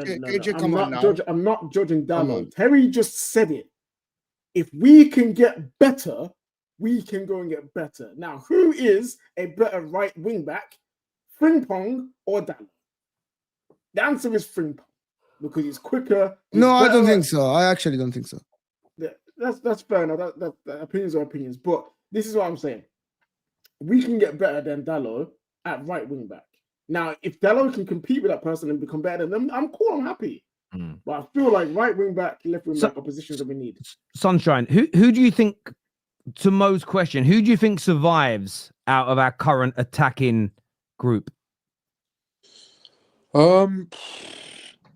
[SPEAKER 8] I'm not judging Dalot. Terry just said it. If we can get better, we can go and get better. Now, who is a better right wing back, Frimpong or Dalot? The answer is Frimpong because he's quicker.
[SPEAKER 9] No, I don't think so. I actually don't think so.
[SPEAKER 8] That's fair enough. That opinions are opinions, but this is what I'm saying. We can get better than Dalot at right wing back. Now, if Dalot can compete with that person and become better than them, I'm cool. I'm happy. But I feel like right wing back, left wing back are positions that we need. Sunshine,
[SPEAKER 7] who do you think, to Mo's question, who do you think survives out of our current attacking group?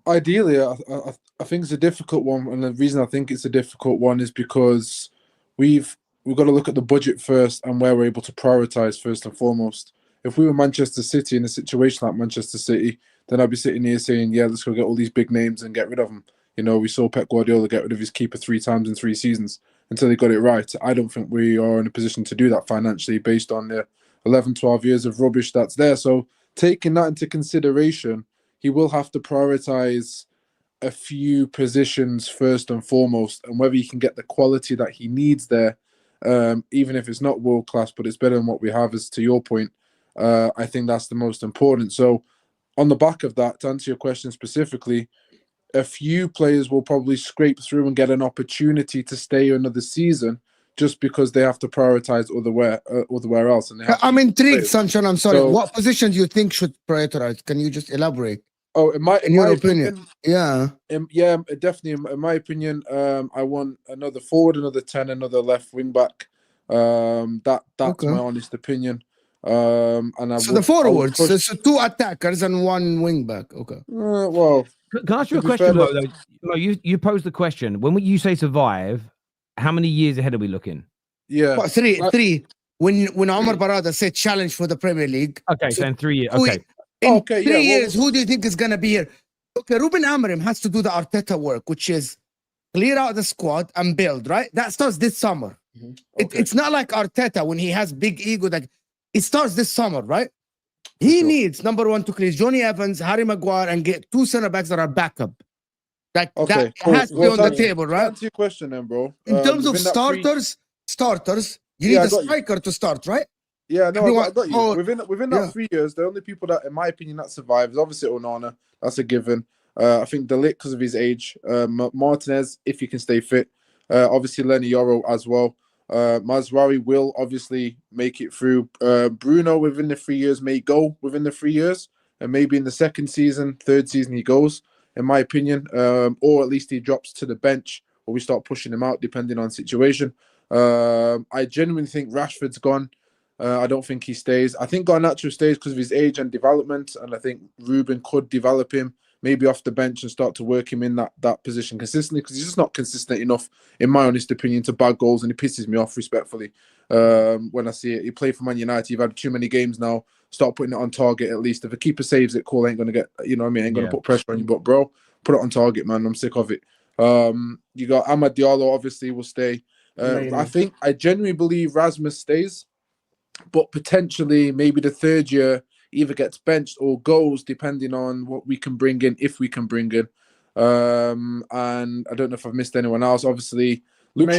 [SPEAKER 12] Ideally, I think it's a difficult one, and the reason I think it's a difficult one is because we've got to look at the budget first and where we're able to prioritize first and foremost. If we were Manchester City in a situation like Manchester City, then I'd be sitting here saying, yeah, let's go get all these big names and get rid of them. You know, we saw Pep Guardiola get rid of his keeper 3 times in 3 seasons until he got it right. I don't think we are in a position to do that financially based on the 11, 12 years of rubbish that's there. So taking that into consideration, he will have to prioritize a few positions first and foremost, and whether he can get the quality that he needs there, even if it's not world class, but it's better than what we have, as to your point. I think that's the most important. So on the back of that, to answer your question specifically, a few players will probably scrape through and get an opportunity to stay another season just because they have to prioritize otherwhere else. And
[SPEAKER 9] I'm intrigued, Sunshine. I'm sorry. So, what position do you think should prioritize? Can you just elaborate?
[SPEAKER 12] Oh, in your
[SPEAKER 9] opinion, yeah,
[SPEAKER 12] definitely. In my opinion, I want another forward, another 10, another left wing back. That's my honest opinion.
[SPEAKER 9] The forwards, so 2 attackers and 1 wing back. Okay.
[SPEAKER 12] Well,
[SPEAKER 7] can I ask you a question, Mo? You posed the question. When you say survive, how many years ahead are we looking?
[SPEAKER 12] Yeah.
[SPEAKER 9] What, three. When Omar Barada said challenge for the Premier League.
[SPEAKER 7] Okay, so in 3 years. Okay.
[SPEAKER 9] In 3 years, who do you think is going to be here? Okay, Ruben Amorim has to do the Arteta work, which is clear out the squad and build, right? That starts this summer. It's not like Arteta when he has big ego. That it starts this summer, right? He needs, number one, to clear Johnny Evans, Harry Maguire, and get 2 center backs that are backup. That has to be on the table, right?
[SPEAKER 12] Answer your question then, bro.
[SPEAKER 9] In terms of starters, you need a striker to start, right?
[SPEAKER 12] Yeah, no, I got you.
[SPEAKER 9] Oh,
[SPEAKER 12] Within that 3 years, the only people that, in my opinion, that survive is obviously Onana. That's a given. I think De Ligt because of his age. Martinez, if he can stay fit. Obviously, Lenny Yoro as well. Mazraoui will obviously make it through. Bruno within the 3 years may go within the 3 years, and maybe in the second season, third season he goes, in my opinion, or at least he drops to the bench, or we start pushing him out depending on situation. I genuinely think Rashford's gone. I don't think he stays. I think Garnacho stays because of his age and development, and I think Ruben could develop him maybe off the bench and start to work him in that position consistently, because he's just not consistent enough, in my honest opinion, to bag goals, and it pisses me off respectfully when I see it. You play for Man United, you've had too many games now. Start putting it on target at least. If a keeper saves it, Cole ain't going to get, you know what I mean, ain't going to put pressure on you. But, bro, put it on target, man. I'm sick of it. You got Amad Diallo, obviously, will stay. I genuinely believe RASMUS stays, but potentially maybe the third year either gets benched or goes, depending on what we can bring in, if we can bring in. And I don't know if I've missed anyone else. Obviously, Luke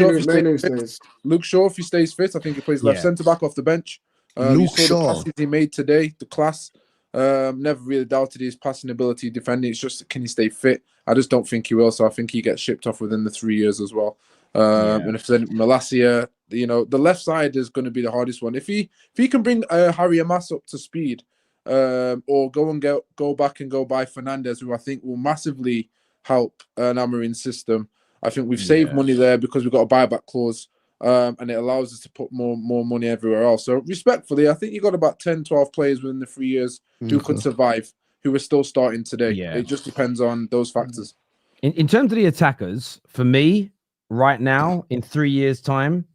[SPEAKER 12] Shaw, if he stays fit, I think he plays left centre-back off the bench. You saw the passes he made today, the class. Never really doubted his passing ability, defending. It's just, can he stay fit? I just don't think he will, so I think he gets shipped off within the 3 years as well. And if then Malacia, you know, the left side is going to be the hardest one. If he can bring Harry Amas up to speed, or go back and go buy Fernandes, who I think will massively help an Amorim system. I think we've saved money there because we've got a buyback clause, and it allows us to put more money everywhere else. So respectfully, I think you got about 10, 12 players within the 3 years who could survive, who are still starting today. It just depends on those factors.
[SPEAKER 7] In terms of the attackers, for me, right now, in 3 years' time,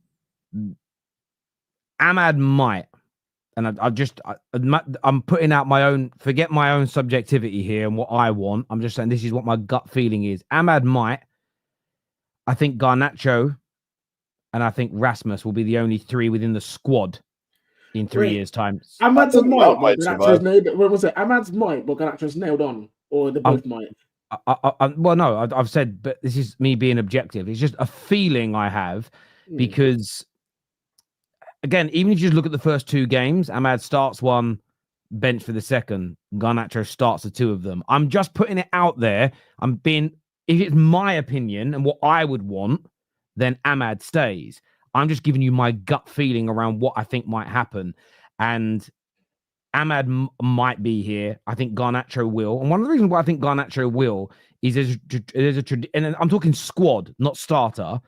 [SPEAKER 7] Ahmad might, and I'm putting out my own, forget my own subjectivity here and what I want. I'm just saying this is what my gut feeling is. Ahmad might. I think Garnacho and I think RASMUS will be the only three within the squad in 3 years' time.
[SPEAKER 8] Ahmad's might, but Ahmad's might, but Garnacho's nailed on, or they both might.
[SPEAKER 7] Well, no, I've said, but this is me being objective. It's just a feeling I have because, again, even if you just look at the first 2 games, Ahmad starts one, bench for the second. Garnacho starts the 2 of them. I'm just putting it out there. If it's my opinion and what I would want, then Ahmad stays. I'm just giving you my gut feeling around what I think might happen. And Ahmad might be here. I think Garnacho will. And one of the reasons why I think Garnacho will is there's a and I'm talking squad, not starter.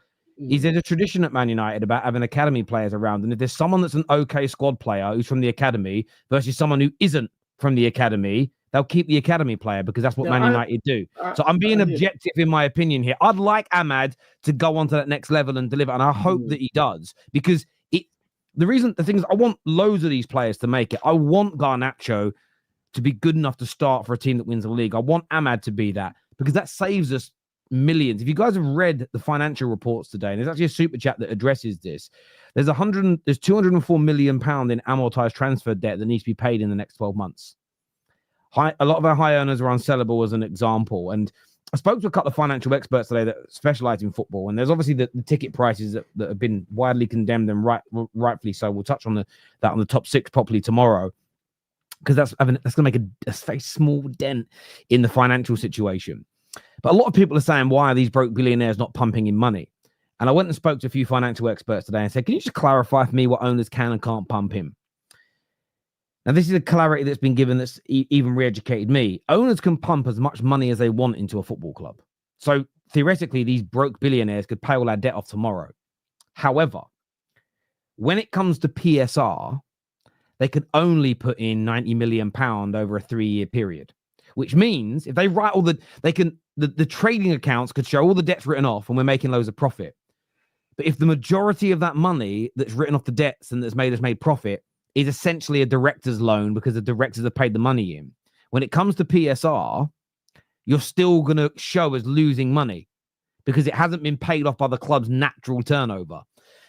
[SPEAKER 7] Is there's a tradition at Man United about having academy players around. And if there's someone that's an okay squad player who's from the academy versus someone who isn't from the academy, they'll keep the academy player because that's what Man United do. So I'm being objective in my opinion here. I'd like Ahmad to go on to that next level and deliver. And I hope that he does, because the thing is, I want loads of these players to make it. I want Garnacho to be good enough to start for a team that wins the league. I want Ahmad to be that, because that saves us millions. If you guys have read the financial reports today, and there's actually a super chat that addresses this, there's 204 million pound in amortized transfer debt that needs to be paid in the next 12 months. A lot of our high earners are unsellable, as an example. And I spoke to a couple of financial experts today that specialize in football, and there's obviously the ticket prices that have been widely condemned, and rightfully so. We'll touch on that on the top 6 properly tomorrow, because that's going to make a very small dent in the financial situation. But a lot of people are saying, why are these broke billionaires not pumping in money? And I went and spoke to a few financial experts today and said, can you just clarify for me what owners can and can't pump in? Now, this is a clarity that's been given that's even re-educated me. Owners can pump as much money as they want into a football club. So theoretically, these broke billionaires could pay all our debt off tomorrow. However, when it comes to PSR, they could only put in £90 million over a 3-year period, which means if they write all the trading accounts could show all the debts written off and we're making loads of profit. But if the majority of that money that's written off the debts and that's made us made profit is essentially a director's loan because the directors have paid the money in, when it comes to PSR, you're still going to show as losing money because it hasn't been paid off by the club's natural turnover.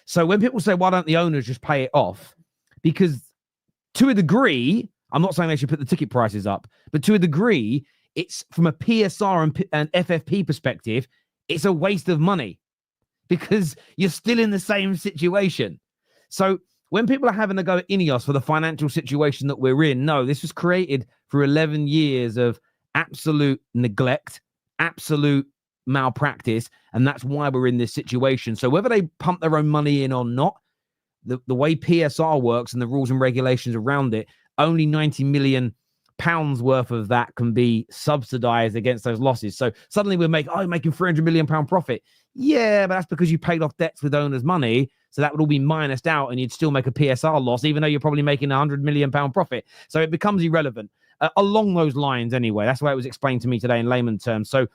[SPEAKER 7] So when people say, why don't the owners just pay it off? Because to a degree, I'm not saying they should put the ticket prices up, but to a degree, it's from a PSR and FFP perspective, it's a waste of money because you're still in the same situation. So when people are having a go at Ineos for the financial situation that we're in, no, this was created through 11 years of absolute neglect, absolute malpractice, and that's why we're in this situation. So whether they pump their own money in or not, the way PSR works and the rules and regulations around it, only 90 million pounds worth of that can be subsidized against those losses. So suddenly we're making 300 million pound profit. Yeah, but that's because you paid off debts with owners' money. So that would all be minused out and you'd still make a PSR loss, even though you're probably making 100 million pound profit. So it becomes irrelevant along those lines anyway. That's why it was explained to me today in layman terms. So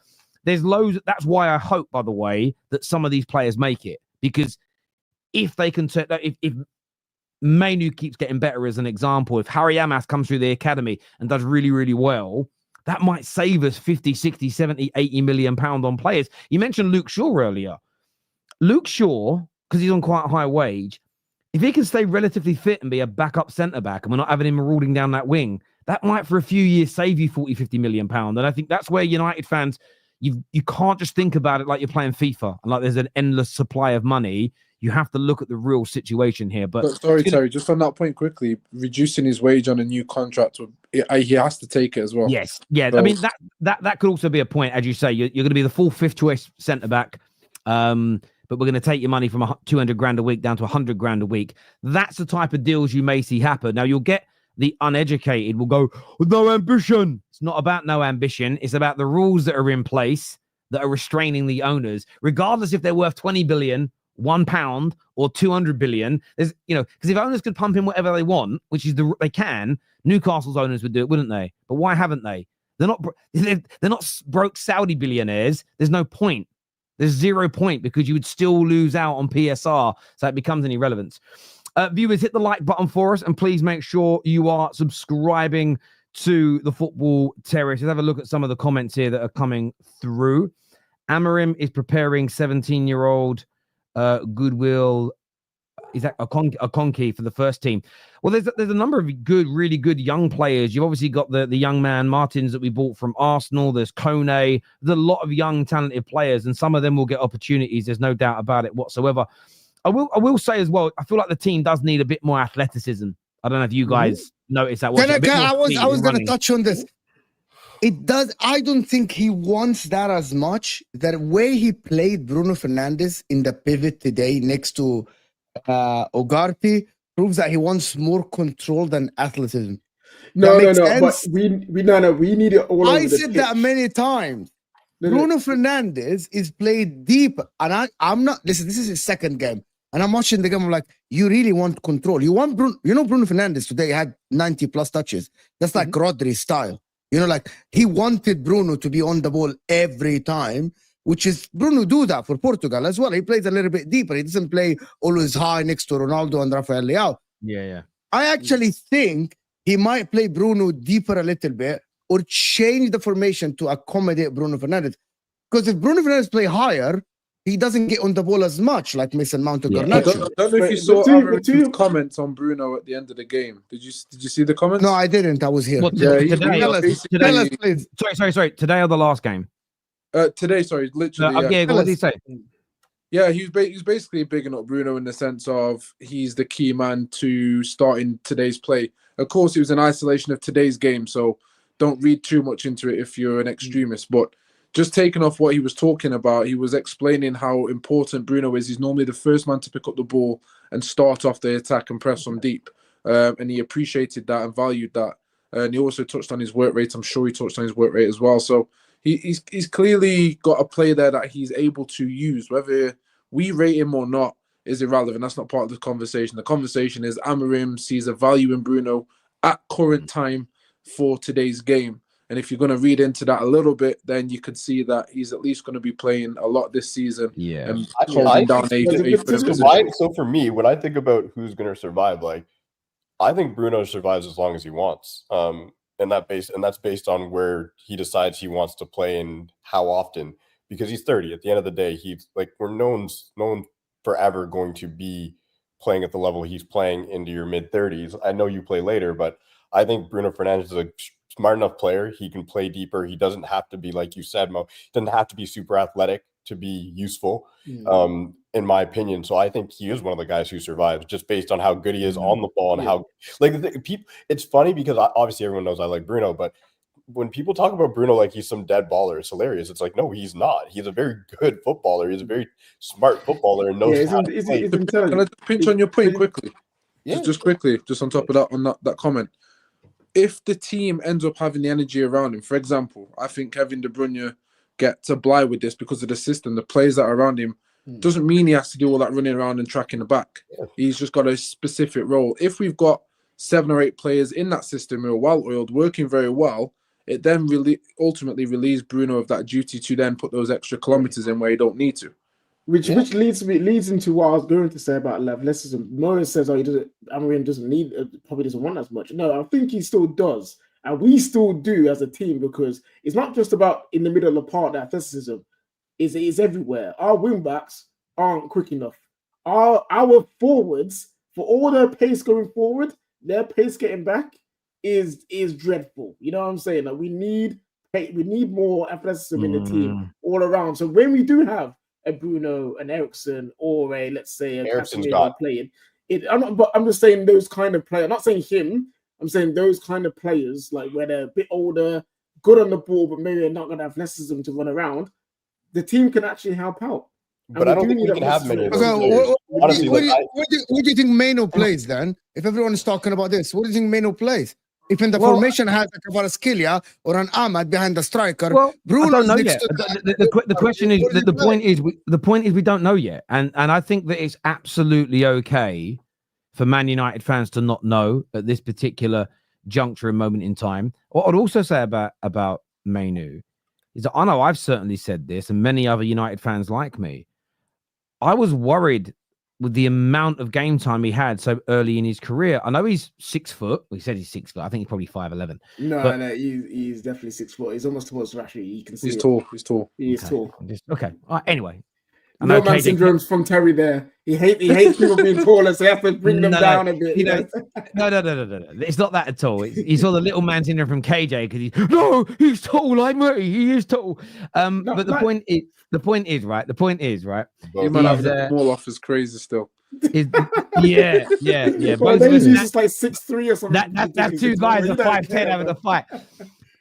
[SPEAKER 7] there's loads. That's why I hope, by the way, that some of these players make it, because if they can, if Mainu keeps getting better as an example, if Harry Amas comes through the academy and does really, really well, that might save us 50, 60, 70, 80 million pounds on players. You mentioned Luke Shaw earlier. Luke Shaw, because he's on quite a high wage, if he can stay relatively fit and be a backup centre-back and we're not having him marauding down that wing, that might for a few years save you 40, 50 million pounds. And I think that's where United fans, you can't just think about it like you're playing FIFA and like there's an endless supply of money. You have to look at the real situation here. But
[SPEAKER 12] sorry, Terry, just on that point quickly, reducing his wage on a new contract, he has to take it as well.
[SPEAKER 7] Yes, yeah.
[SPEAKER 12] So,
[SPEAKER 7] I mean, that could also be a point, as you say. You're going to be the full fifth choice centre back, but we're going to take your money from 200 grand a week down to 100 grand a week. That's the type of deals you may see happen. Now you'll get the uneducated will go, no ambition. It's not about no ambition. It's about the rules that are in place that are restraining the owners, regardless if they're worth 20 billion. £1 or 200 billion. There's, because if owners could pump in whatever they want, which is they can, Newcastle's owners would do it, wouldn't they? But why haven't they? They're not broke Saudi billionaires. There's no point. There's 0 point because you would still lose out on PSR, so it becomes an irrelevance. Viewers, hit the like button for us, and please make sure you are subscribing to the Football Terrace. Let's have a look at some of the comments here that are coming through. Amorim is preparing 17-year-old Goodwill. Is that a Conky for the first team? Well, there's a number of really good young players. You've obviously got the young man Martins that we bought from Arsenal. There's Kone. There's a lot of young talented players, and some of them will get opportunities. There's no doubt about it whatsoever. I will say as well, I feel like the team does need a bit more athleticism. I don't know if you guys notice that.
[SPEAKER 9] I was going to touch on this. It does. I don't think he wants that as much. The way he played Bruno Fernandes in the pivot today next to Ugarte proves that he wants more control than athleticism.
[SPEAKER 8] No. But we need it all.
[SPEAKER 9] I said that many times. Bruno Fernandes is played deep, and I'm not. Listen, this is his second game, and I'm watching the game. I'm like, you really want control. You want Bruno. Bruno Fernandes today had 90 plus touches. That's like Rodri's style. He wanted Bruno to be on the ball every time, which is Bruno do that for Portugal as well. He plays a little bit deeper. He doesn't play always high next to Ronaldo and Rafael Leao.
[SPEAKER 7] Yeah.
[SPEAKER 9] I actually think he might play Bruno deeper a little bit or change the formation to accommodate Bruno Fernandes. Because if Bruno Fernandes play higher, he doesn't get on the ball as much like Mason Mount or Garnacho.
[SPEAKER 12] I don't know if you saw Amorim's comments on Bruno at the end of the game. Did you see the comments?
[SPEAKER 9] No, I didn't. I was here.
[SPEAKER 7] Well,
[SPEAKER 9] today,
[SPEAKER 7] tell us, please. Sorry. Today or the last game?
[SPEAKER 12] Today, sorry. Literally.
[SPEAKER 7] What did he say?
[SPEAKER 12] Yeah, he's basically bigging up Bruno in the sense of he's the key man to starting today's play. Of course, it was an isolation of today's game, so don't read too much into it if you're an extremist. But just taking off what he was talking about, he was explaining how important Bruno is. He's normally the first man to pick up the ball and start off the attack and press from deep. And he appreciated that and valued that. And he also touched on his work rate. I'm sure he touched on his work rate as well. So he's clearly got a play there that he's able to use. Whether we rate him or not is irrelevant. That's not part of the conversation. The conversation is Amorim sees a value in Bruno at current time for today's game. And if you're going to read into that a little bit, then you could see that he's at least going to be playing a lot this season.
[SPEAKER 7] Yeah.
[SPEAKER 12] And holding down
[SPEAKER 11] So for me, when I think about who's going to survive, like, I think Bruno survives as long as he wants. And that's based on where he decides he wants to play and how often, because he's 30. At the end of the day, he's like, we're known forever going to be playing at the level he's playing into your mid 30s. I know you play later, but I think Bruno Fernandes is a smart enough player. He can play deeper. He doesn't have to be, like you said, Mo, doesn't have to be super athletic to be useful, in my opinion. So I think he is one of the guys who survives just based on how good he is on the ball and how, like, it's funny because obviously everyone knows I like Bruno, but when people talk about Bruno like he's some dead baller, it's hilarious. It's like, no, he's not. He's a very good footballer. He's a very smart footballer and knows how to play.
[SPEAKER 12] Can I pinch on your point quickly? Yeah. Just quickly, just on top of that, on that comment. If the team ends up having the energy around him, for example, I think Kevin De Bruyne gets a bly with this because of the system. The players that are around him doesn't mean he has to do all that running around and tracking the back. Yeah. He's just got a specific role. If we've got 7 or 8 players in that system who are well-oiled, working very well, it then ultimately relieves Bruno of that duty to then put those extra kilometers in where you don't need to.
[SPEAKER 8] Which leads into what I was going to say about athleticism. Morris says, Amorim doesn't need, probably doesn't want as much. No, I think he still does. And we still do as a team, because it's not just about in the middle of the park, the athleticism. It's everywhere. Our wing-backs aren't quick enough. Our forwards, for all their pace going forward, their pace getting back is dreadful. You know what I'm saying? Like, we need more athleticism in the team all around. So when we do have a Bruno, an Eriksen, or let's say a Casemiro playing, I'm just saying those kind of players. I'm not saying him. I'm saying those kind of players, like where they're a bit older, good on the ball, but maybe they're not going to have athleticism to run around. The team can actually help out.
[SPEAKER 11] But I don't think we can have many of those. Honestly,
[SPEAKER 9] what do you think Meno plays then? If everyone is talking about this, what do you think Meno plays? If in the formation has a Kvaratskhelia or an Ahmad behind the striker, Bruno
[SPEAKER 7] I don't know yet. The question is, the point is we don't know yet, and I think that it's absolutely okay for Man United fans to not know at this particular juncture and moment in time. What I'd also say about Menu is that I know I've certainly said this, and many other United fans like me. I was worried with the amount of game time he had so early in his career. I know he's 6 foot. Well, he said he's 6 foot. I think he's probably 5'11".
[SPEAKER 8] No, he's definitely 6 foot. He's almost towards Rashford. You can see
[SPEAKER 12] he's tall. He's tall.
[SPEAKER 8] He is tall.
[SPEAKER 7] Okay. Anyway.
[SPEAKER 8] No man syndrome's from Terry there. He hates people being taller, so you have to bring them down a bit.
[SPEAKER 7] No. It's not that at all. He saw the little man syndrome from KJ because he's tall like me. He is tall. But the point is, right?
[SPEAKER 12] You might have the ball off is crazy still.
[SPEAKER 7] Yeah.
[SPEAKER 8] Well, then he's just like 6'3" or something.
[SPEAKER 7] That 2 guys are 5'10" having a fight.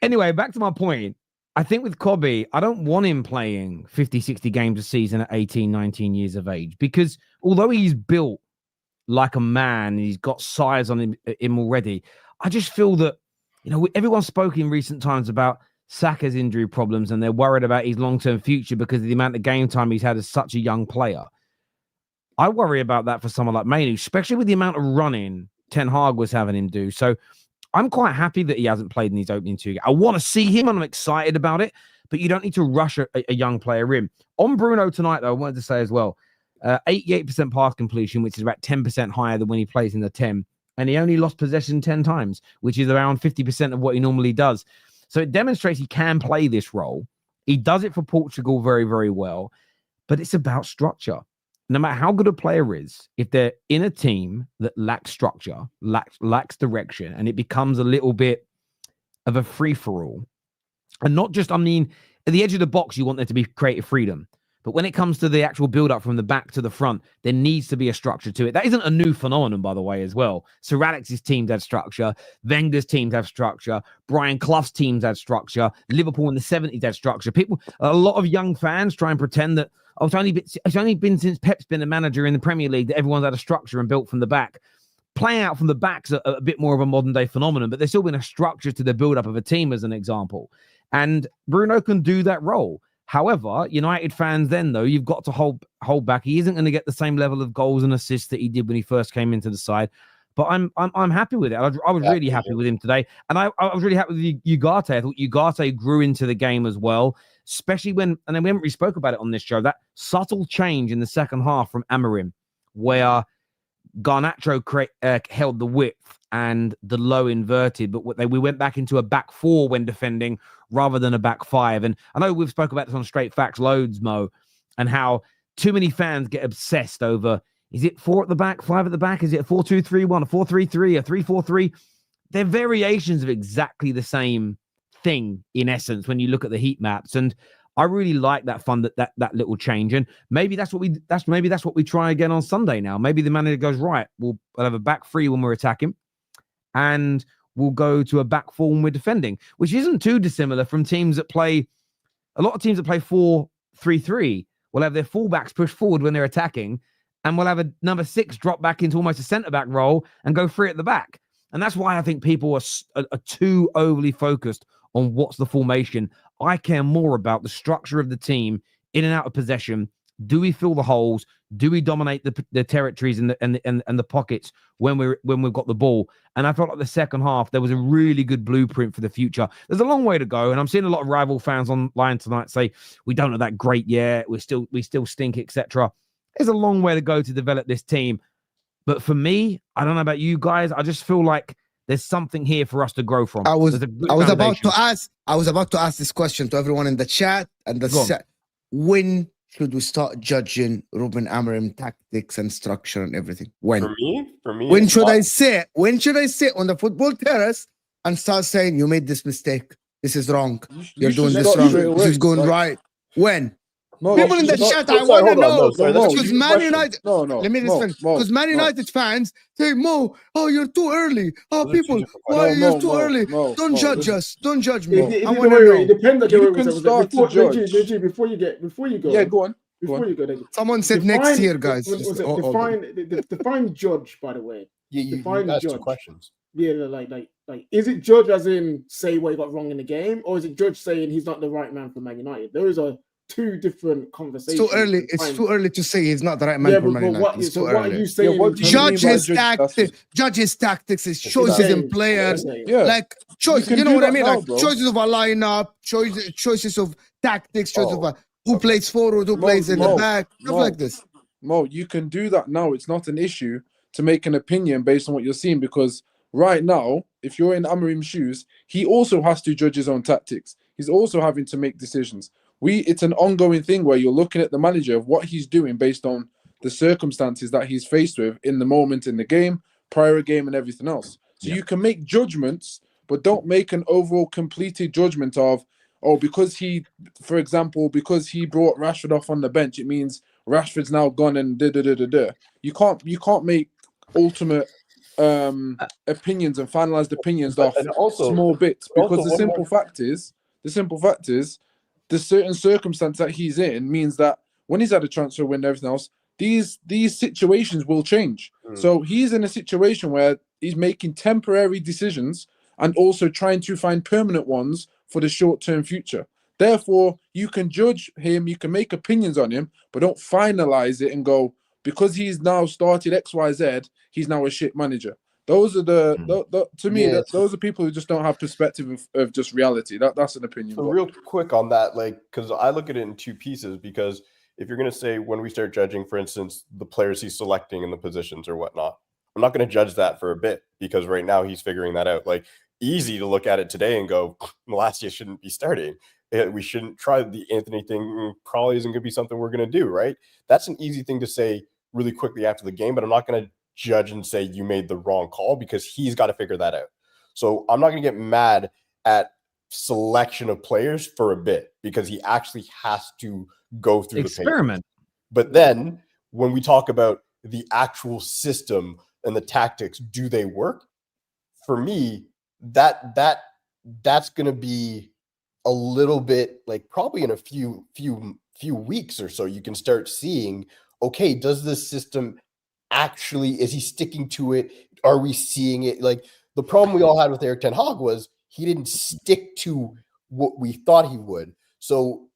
[SPEAKER 7] Anyway, back to my point. I think with Kobe, I don't want him playing 50, 60 games a season at 18, 19 years of age, because although he's built like a man, he's got size on him already, I just feel that, everyone's spoken in recent times about Saka's injury problems, and they're worried about his long-term future because of the amount of game time he's had as such a young player. I worry about that for someone like Manu, especially with the amount of running Ten Hag was having him do. So I'm quite happy that he hasn't played in these opening 2 games. I want to see him, and I'm excited about it, but you don't need to rush a young player in. On Bruno tonight, though, I wanted to say as well, 88% pass completion, which is about 10% higher than when he plays in the 10, and he only lost possession 10 times, which is around 50% of what he normally does. So it demonstrates he can play this role. He does it for Portugal very, very well, but it's about structure. No matter how good a player is, if they're in a team that lacks structure, lacks direction, and it becomes a little bit of a free-for-all, and not just, at the edge of the box, you want there to be creative freedom. But when it comes to the actual build-up from the back to the front, there needs to be a structure to it. That isn't a new phenomenon, by the way, as well. Sir Alex's teams had structure. Wenger's teams have structure. Brian Clough's teams had structure. Liverpool in the 70s had structure. A lot of young fans try and pretend that, it's only been since Pep's been a manager in the Premier League that everyone's had a structure and built from the back. Playing out from the back's a bit more of a modern-day phenomenon, but there's still been a structure to the build-up of a team, as an example. And Bruno can do that role. However, United fans then, though, you've got to hold back. He isn't going to get the same level of goals and assists that he did when he first came into the side. but I'm happy with it. I was really happy with him today, and I was really happy with Ugarte. I thought Ugarte grew into the game as well, especially when, and then we haven't really spoke about it on this show, that subtle change in the second half from Amorim, where Garnacho held the width and the low inverted, but we went back into a back four when defending rather than a back five. And I know we've spoke about this on Straight Facts loads, Mo, and how too many fans get obsessed over, is it 4 at the back, 5 at the back? Is it a 4-2-3-1, a 4-3-3, a 3-4-3? They're variations of exactly the same thing in essence when you look at the heat maps. And I really like that that little change. And maybe that's what we try again on Sunday now. Maybe the manager goes, right, we'll have a back three when we're attacking, and we'll go to a back four when we're defending, which isn't too dissimilar from teams that play, a lot of teams that play 4-3-3 will have their fullbacks push forward when they're attacking, and we'll have a number 6 drop back into almost a centre-back role and go free at the back. And that's why I think people are too overly focused on what's the formation. I care more about the structure of the team in and out of possession. Do we fill the holes? Do we dominate the territories and the pockets when we've got the ball? And I felt like the second half there was a really good blueprint for the future. There's a long way to go, and I'm seeing a lot of rival fans online tonight say we don't look that great yet. We still stink, etc. There's a long way to go to develop this team. But for me, I don't know about you guys, I just feel like there's something here for us to grow from.
[SPEAKER 9] I was about to ask this question to everyone in the chat and when should we start judging Ruben Amorim tactics and structure and everything? When?
[SPEAKER 11] For me,
[SPEAKER 9] when should I sit on the football terrace and start saying you made this mistake? This is wrong. You're doing this wrong. This is going right. When?
[SPEAKER 12] No,
[SPEAKER 9] people in the chat, I want to know. Because Man United,
[SPEAKER 12] no.
[SPEAKER 9] Let me listen. Because Man United fans say, Mo, oh, you're too early. Oh, people, why you're too early? Don't judge us. Don't judge me. I want to know.
[SPEAKER 8] It depends.
[SPEAKER 12] You can start to judge.
[SPEAKER 8] Before you go.
[SPEAKER 12] Yeah, go on.
[SPEAKER 8] Before you go.
[SPEAKER 9] Someone said next year, guys.
[SPEAKER 8] Define judge, by the way.
[SPEAKER 11] You asked 2 questions.
[SPEAKER 8] Yeah, like, is it judge as in say what he got wrong in the game, or is it judge saying he's not the right man for Man United? Those are 2 different conversations.
[SPEAKER 9] Too early. It's too early to say he's not the right man for Man United. It's too early.
[SPEAKER 8] What are you saying?
[SPEAKER 9] Judge's tactics is choices in players. Like choice. You know what I mean? Like choices of a lineup, choices of tactics, choices of who plays forward, who plays in the back, stuff like this.
[SPEAKER 12] Mo, you can do that now. It's not an issue to make an opinion based on what you're seeing, because right now, if you're in Amorim's shoes, he also has to judge his own tactics. He's also having to make decisions. It's an ongoing thing where you're looking at the manager of what he's doing based on the circumstances that he's faced with in the moment in the game, prior game, and everything else. So you can make judgments, but don't make an overall completed judgment of, because he brought Rashford off on the bench, it means Rashford's now gone and da-da-da-da-da. You can't make ultimate opinions and finalized opinions off small bits, because the simple fact is, the certain circumstance that he's in means that when he's had a transfer window and everything else, these situations will change. So he's in a situation where he's making temporary decisions and also trying to find permanent ones for the short-term future. Therefore, you can judge him, you can make opinions on him, but don't finalize it and go, because he's now started XYZ, he's now a shit manager. Those are those are people who just don't have perspective of just reality. That's an opinion.
[SPEAKER 11] So real quick on that, because I look at it in 2 pieces, because if you're going to say when we start judging, for instance, the players he's selecting in the positions or whatnot, I'm not going to judge that for a bit, because right now he's figuring that out. Easy to look at it today and go, Malacia shouldn't be starting. We shouldn't try the Anthony thing. Probably isn't going to be something we're going to do, right? That's an easy thing to say really quickly after the game, but I'm not going to judge and say you made the wrong call, because he's got to figure that out. So I'm not going to get mad at selection of players for a bit, because he actually has to go through the
[SPEAKER 7] experiment.
[SPEAKER 11] But then when we talk about the actual system and the tactics, do they work? For me, that's going to be a little bit probably in a few weeks or so, you can start seeing, okay, does this system actually, is he sticking to it? Are we seeing it? The problem we all had with Erik ten Hag was he didn't stick to what we thought he would. So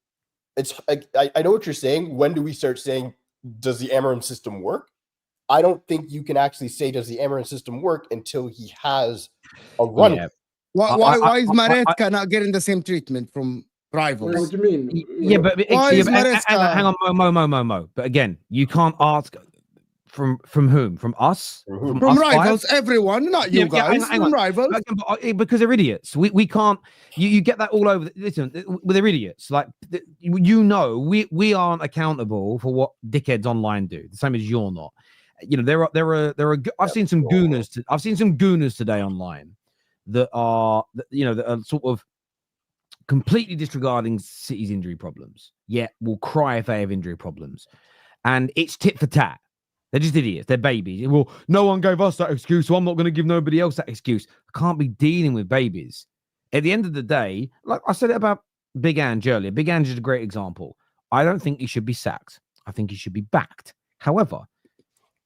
[SPEAKER 11] it's I know what you're saying. When do we start saying, does the Amorim system work? I don't think you can actually say, does the Amorim system work until he has a run.
[SPEAKER 7] Yeah.
[SPEAKER 9] Why is Maresca not getting the same treatment from rivals?
[SPEAKER 8] What do you mean?
[SPEAKER 7] Yeah, but
[SPEAKER 9] Why is Maresca?
[SPEAKER 7] hang on, Mo. But again, you can't ask from whom? From us?
[SPEAKER 9] From
[SPEAKER 7] us
[SPEAKER 9] rivals,
[SPEAKER 7] five?
[SPEAKER 9] everyone, not you guys.
[SPEAKER 7] Hang
[SPEAKER 9] from
[SPEAKER 7] on.
[SPEAKER 9] rivals.
[SPEAKER 7] Because they're idiots. We can't. You get that all over. Listen, they're idiots. Like we aren't accountable for what dickheads online do. The same as you're not. You know, there are. I've seen some gooners. I've seen some gooners today online that are sort of completely disregarding City's injury problems. Yet will cry if they have injury problems, and it's tit for tat. They're just idiots. They're babies. Well, no one gave us that excuse, so I'm not going to give nobody else that excuse. I can't be dealing with babies. At the end of the day, like I said it about Big Ange earlier, Big Ange is a great example. I don't think he should be sacked. I think he should be backed. However,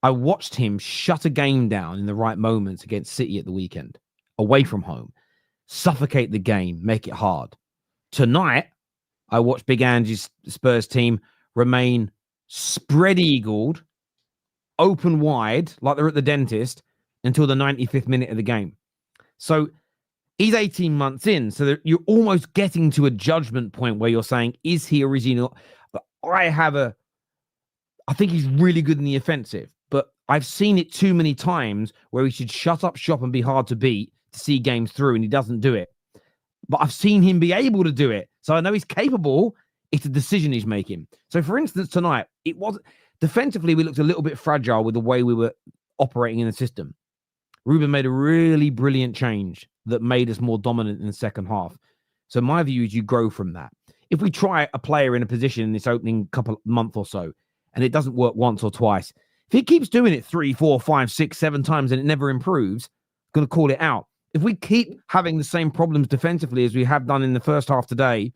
[SPEAKER 7] I watched him shut a game down in the right moments against City at the weekend, away from home, suffocate the game, make it hard. Tonight, I watched Big Ange's Spurs team remain spread-eagled, open wide, like they're at the dentist, until the 95th minute of the game. So he's 18 months in, so you're almost getting to a judgment point where you're saying, is he or is he not? But I think he's really good in the offensive, but I've seen it too many times where he should shut up shop and be hard to beat to see games through, and he doesn't do it. But I've seen him be able to do it. So I know he's capable. It's a decision he's making. So for instance, tonight, it wasn't defensively, we looked a little bit fragile with the way we were operating in the system. Ruben made a really brilliant change that made us more dominant in the second half. So my view is you grow from that. If we try a player in a position in this opening month or so, and it doesn't work once or twice, if he keeps doing it 3, 4, 5, 6, 7 times and it never improves, I'm going to call it out. If we keep having the same problems defensively as we have done in the first half today,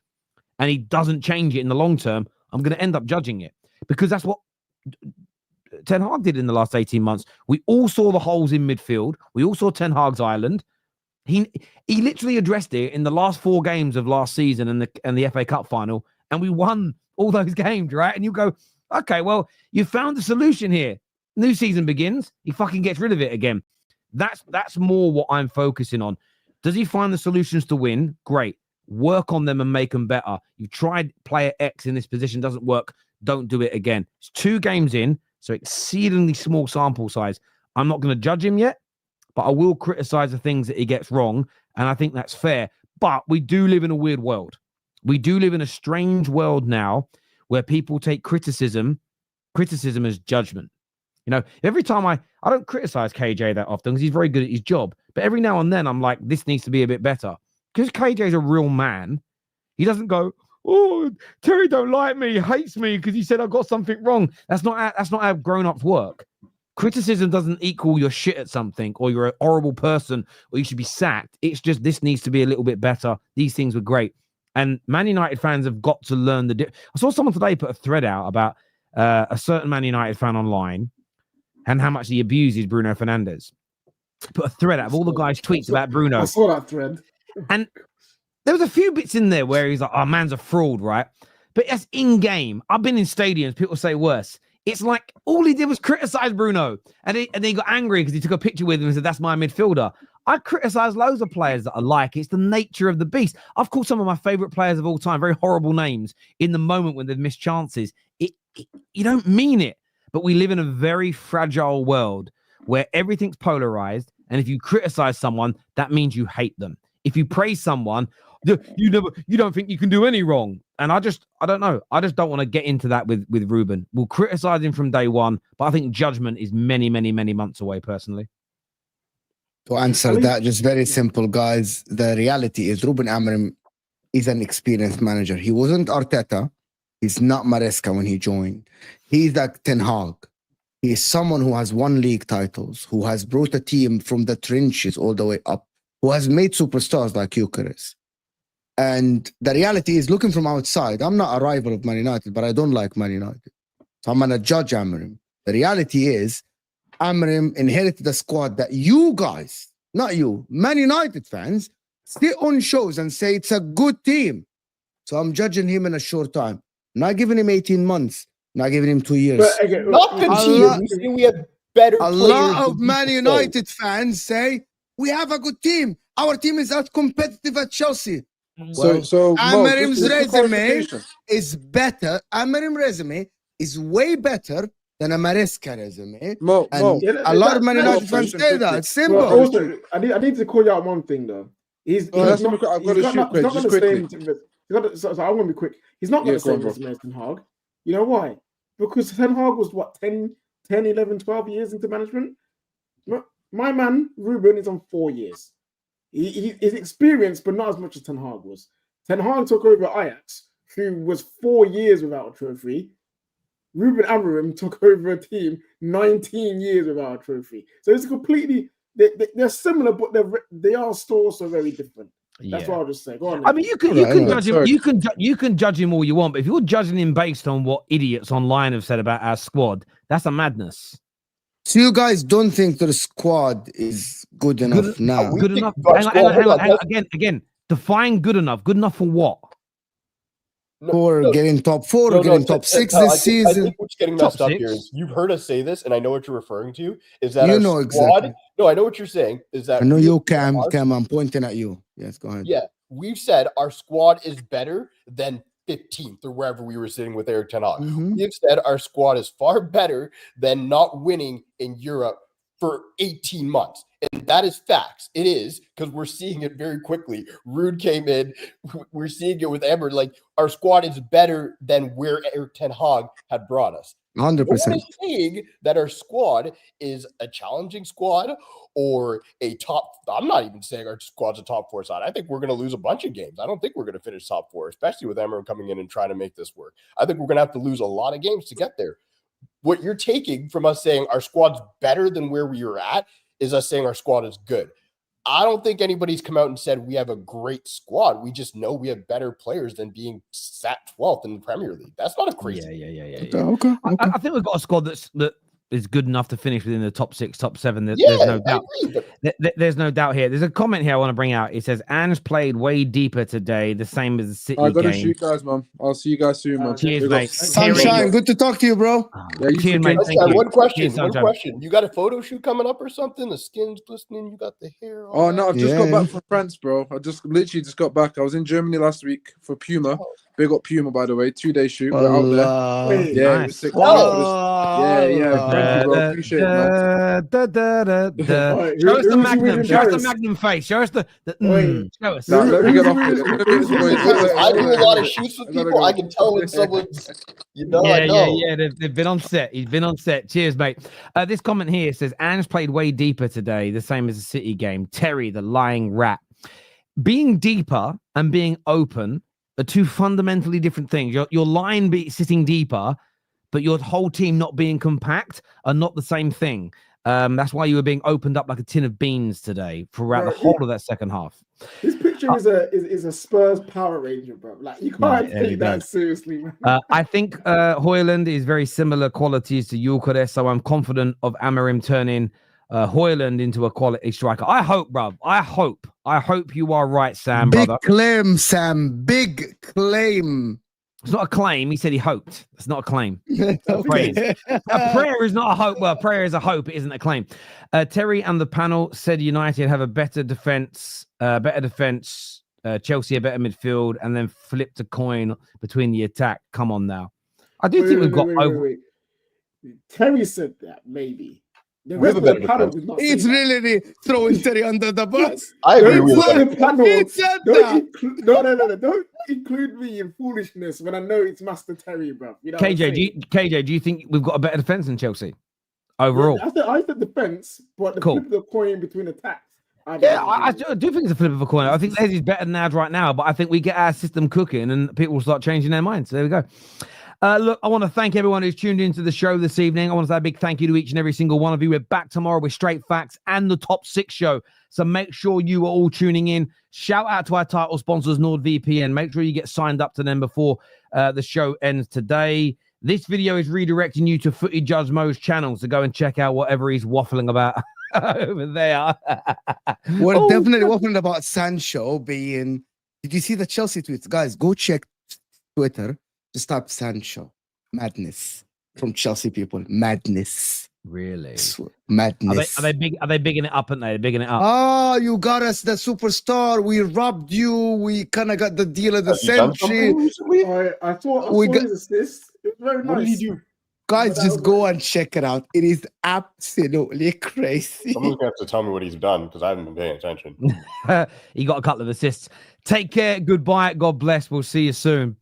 [SPEAKER 7] and he doesn't change it in the long term, I'm going to end up judging it, because that's what Ten Hag did in the last 18 months. We all saw the holes in midfield. We all saw Ten Hag's island. He literally addressed it in the last 4 games of last season and the FA Cup final, and we won all those games, right? And you go, okay, well, you found the solution here. New season begins. He fucking gets rid of it again. That's more what I'm focusing on. Does he find the solutions to win? Great. Work on them and make them better. You've tried player X in this position, doesn't work. Don't do it again. It's 2 games in, so exceedingly small sample size. I'm not going to judge him yet, but I will criticize the things that he gets wrong, and I think that's fair. But we do live in a weird world. We do live in a strange world now where people take criticism as judgment. You know, every time I don't criticize KJ that often because he's very good at his job, but every now and then I'm like, this needs to be a bit better. Because KJ's a real man. He doesn't go, oh, Terry don't like me, hates me because he said I got something wrong. That's not how grown-ups work. Criticism doesn't equal you're shit at something or you're a horrible person or you should be sacked. It's just this needs to be a little bit better. These things were great. And Man United fans have got to learn I saw someone today put a thread out about a certain Man United fan online and how much he abuses Bruno Fernandes. Put a thread out of all the guys' tweets about Bruno.
[SPEAKER 8] I saw that thread.
[SPEAKER 7] And there was a few bits in there where he's like, oh, man's a fraud, right? But that's in-game. I've been in stadiums. People say worse. It's like all he did was criticize Bruno. And then he got angry because he took a picture with him and said, that's my midfielder. I criticize loads of players that I like. It's the nature of the beast. I've called some of my favorite players of all time very horrible names in the moment when they've missed chances. You don't mean it. But we live in a very fragile world where everything's polarized. And if you criticize someone, that means you hate them. If you praise someone, you don't think you can do any wrong. And I don't know. I just don't want to get into that with Ruben. We'll criticize him from day one, but I think judgment is many, many, many months away, personally.
[SPEAKER 9] To answer that, just very simple, guys. The reality is Ruben Amorim is an experienced manager. He wasn't Arteta. He's not Maresca when he joined. He's like Ten Hag. He is someone who has won league titles, who has brought a team from the trenches all the way up, who has made superstars like Eucharist. And the reality is, looking from outside, I'm not a rival of Man United, but I don't like Man United. So I'm going to judge Amorim. The reality is, Amorim inherited a squad that you guys, not you, Man United fans, sit on shows and say it's a good team. So I'm judging him in a short time. Not giving him 18 months, not giving him 2 years.
[SPEAKER 11] Not good team. We had better.
[SPEAKER 9] A
[SPEAKER 11] players
[SPEAKER 9] lot
[SPEAKER 11] than
[SPEAKER 9] of Man
[SPEAKER 11] people
[SPEAKER 9] United fans say we have a good team. Our team is as competitive as Chelsea. Well,
[SPEAKER 12] So Mo,
[SPEAKER 9] Amorim's
[SPEAKER 12] just for
[SPEAKER 9] resume
[SPEAKER 12] clarification.
[SPEAKER 9] is better. Amorim's resume is way better than a Maresca resume.
[SPEAKER 12] Mo,
[SPEAKER 8] Yeah,
[SPEAKER 9] a lot of Man
[SPEAKER 8] that-
[SPEAKER 9] United
[SPEAKER 8] that's
[SPEAKER 9] fans
[SPEAKER 12] true.
[SPEAKER 9] say that. It's simple.
[SPEAKER 8] Well, also, I need to call you out one thing though. He's
[SPEAKER 12] I've
[SPEAKER 8] not
[SPEAKER 12] got to
[SPEAKER 8] he's
[SPEAKER 12] shoot
[SPEAKER 8] not
[SPEAKER 12] quick,
[SPEAKER 8] going
[SPEAKER 12] just
[SPEAKER 8] to
[SPEAKER 12] quickly.
[SPEAKER 8] stay. So I'm going to be quick. He's not going
[SPEAKER 12] Yeah,
[SPEAKER 8] to
[SPEAKER 12] go
[SPEAKER 8] stay
[SPEAKER 12] on, bro.
[SPEAKER 8] resume as Ten Hag. You know why? Because Ten Hag was what 10, 11, 12 years into management. My man Ruben is on 4 years. He's experienced, but not as much as Ten Hag was. Ten Hag took over Ajax, who was 4 years without a trophy. Ruben Amorim took over a team 19 years without a trophy. So it's completely they're similar, but they are still also very different. That's what I'll just say. Go on.
[SPEAKER 7] I mean, you can judge him. You can judge him all you want, but if you're judging him based on what idiots online have said about our squad, that's a madness.
[SPEAKER 9] So you guys don't think the squad is good enough now?
[SPEAKER 7] Good enough. Hang on. Again. Define good enough. Good enough for what?
[SPEAKER 9] For getting top 4 or getting top 6
[SPEAKER 11] I
[SPEAKER 9] this season.
[SPEAKER 11] I think what's getting messed up here is you've heard us say this, and I know what you're referring to. Is that
[SPEAKER 9] You
[SPEAKER 11] our
[SPEAKER 9] know
[SPEAKER 11] squad?
[SPEAKER 9] exactly.
[SPEAKER 11] No, I know what you're saying. Is that
[SPEAKER 9] I know
[SPEAKER 11] we-
[SPEAKER 9] you, Cam. I'm pointing at you. Yes, go ahead.
[SPEAKER 11] Yeah, we've said our squad is better than 15th or wherever we were sitting with Eric Ten Hag.
[SPEAKER 9] Mhm.
[SPEAKER 11] We've said our squad is far better than not winning in Europe for 18 months. And that is facts. It is, because we're seeing it very quickly. Rude came in. We're seeing it with Emmer. Like, our squad is better than where Eric Ten Hag had brought us.
[SPEAKER 9] 100%.
[SPEAKER 11] No one is saying that our squad is a challenging squad or a top. I'm not even saying our squad's a top 4 side. I think we're going to lose a bunch of games. I don't think we're going to finish top 4, especially with Emmer coming in and trying to make this work. I think we're going to have to lose a lot of games to get there. What you're taking from us saying our squad's better than where we were at is us saying our squad is good. I don't think anybody's come out and said we have a great squad. We just know we have better players than being sat 12th in the Premier League. That's not a crazy.
[SPEAKER 7] Yeah.
[SPEAKER 9] Okay.
[SPEAKER 7] I think we've got a squad that is good enough to finish within the top 6, top 7. There's no doubt. There's no doubt here. There's a comment here I want to bring out. It says, Ange played way deeper today, the same as the City
[SPEAKER 12] I got to
[SPEAKER 7] game.
[SPEAKER 12] shoot, guys, man. I'll see you guys soon, man.
[SPEAKER 7] Cheers, mate.
[SPEAKER 9] Sunshine, good to talk to you, bro.
[SPEAKER 12] Yeah, you
[SPEAKER 7] Cheers,
[SPEAKER 12] too,
[SPEAKER 7] mate.
[SPEAKER 12] Ken.
[SPEAKER 7] Thank you.
[SPEAKER 11] One question.
[SPEAKER 7] Cheers,
[SPEAKER 11] One
[SPEAKER 7] Sunshine.
[SPEAKER 11] question. You got a photo shoot coming up or something? The skin's glistening. You got the hair.
[SPEAKER 12] Oh no, I've just
[SPEAKER 9] Yeah.
[SPEAKER 12] got back from France, bro. I just literally just got back. I was in Germany last week for Puma. Big up Puma, by the way. 2-day shoot. We're out there.
[SPEAKER 9] Allah.
[SPEAKER 12] Yeah, it
[SPEAKER 7] Nice.
[SPEAKER 12] was sick.
[SPEAKER 9] Allah.
[SPEAKER 12] Yeah. Thank you, bro. Appreciate it, man.
[SPEAKER 7] Show us the
[SPEAKER 8] who's
[SPEAKER 7] Magnum.
[SPEAKER 8] winning
[SPEAKER 7] Show us the
[SPEAKER 8] Paris?
[SPEAKER 7] Magnum face. Show us the show us.
[SPEAKER 12] Nah, let me get off it.
[SPEAKER 11] I do a lot of shoots with people. I can tell when someone's, I know.
[SPEAKER 7] Yeah. They've been on set. He's been on set. Cheers, mate. This comment here says, Ange played way deeper today, the same as the City game. Terry, the lying rat. Being deeper and being open are two fundamentally different things. Your line sitting deeper, but your whole team not being compact are not the same thing. That's why you were being opened up like a tin of beans today throughout the whole of that second half.
[SPEAKER 8] This picture is a Spurs Power Ranger, bro. Like, you can't take that seriously, man.
[SPEAKER 7] I think Højlund is very similar qualities to Gyökeres, so I'm confident of Amorim turning Højlund into a quality striker. I hope, bruv. I hope you are right, Sam,
[SPEAKER 9] Big
[SPEAKER 7] brother.
[SPEAKER 9] claim, Sam. Big claim.
[SPEAKER 7] It's not a claim. He said he hoped. It's not a claim.
[SPEAKER 9] Okay.
[SPEAKER 7] A prayer is not a hope. Well, a prayer is a hope. It isn't a claim. Terry and the panel said United have a better defense, Chelsea a better midfield, and then flipped a coin between the attack. Come on now. I do think we've got over.
[SPEAKER 8] Wait. Terry said that, maybe. The rest of the panel did not say
[SPEAKER 9] It's
[SPEAKER 8] that.
[SPEAKER 9] really throwing Terry under the bus.
[SPEAKER 11] I agree
[SPEAKER 8] Don't
[SPEAKER 11] with
[SPEAKER 8] put
[SPEAKER 11] you.
[SPEAKER 8] the panel.
[SPEAKER 9] He said that.
[SPEAKER 8] No. Don't include me in foolishness when I know it's Master Terry, bro. You know what I'm saying?
[SPEAKER 7] KJ, do you think we've got a better defense than Chelsea overall?
[SPEAKER 8] I said defense, but the flip of the coin between attacks.
[SPEAKER 7] I do think it's a flip of a coin. I think theirs is better than ours right now, but I think we get our system cooking and people will start changing their minds. So there we go. Look, I want to thank everyone who's tuned into the show this evening. I want to say a big thank you to each and every single one of you. We're back tomorrow with Straight Facts and the Top 6 show. So make sure you are all tuning in. Shout out to our title sponsors, NordVPN. Make sure you get signed up to them before the show ends today. This video is redirecting you to Footy Judge Mo's channel, so go and check out whatever he's waffling about over there.
[SPEAKER 9] We're definitely waffling about Sancho being... Did you see the Chelsea tweets? Guys, go check Twitter. Just type Sancho. Madness from Chelsea people. Madness.
[SPEAKER 7] Really?
[SPEAKER 9] Madness.
[SPEAKER 7] Are they big? Are they bigging it up? Aren't they? They're bigging it up.
[SPEAKER 9] Oh, you got us the superstar. We robbed you. We kind of got the deal of the century.
[SPEAKER 8] I saw his assist. It was very nice.
[SPEAKER 11] What did he do?
[SPEAKER 9] Guys, just go and check it out. It is absolutely crazy.
[SPEAKER 11] Someone's gonna have to tell me what he's done because I haven't been paying attention.
[SPEAKER 7] He got a couple of assists. Take care. Goodbye. God bless. We'll see you soon.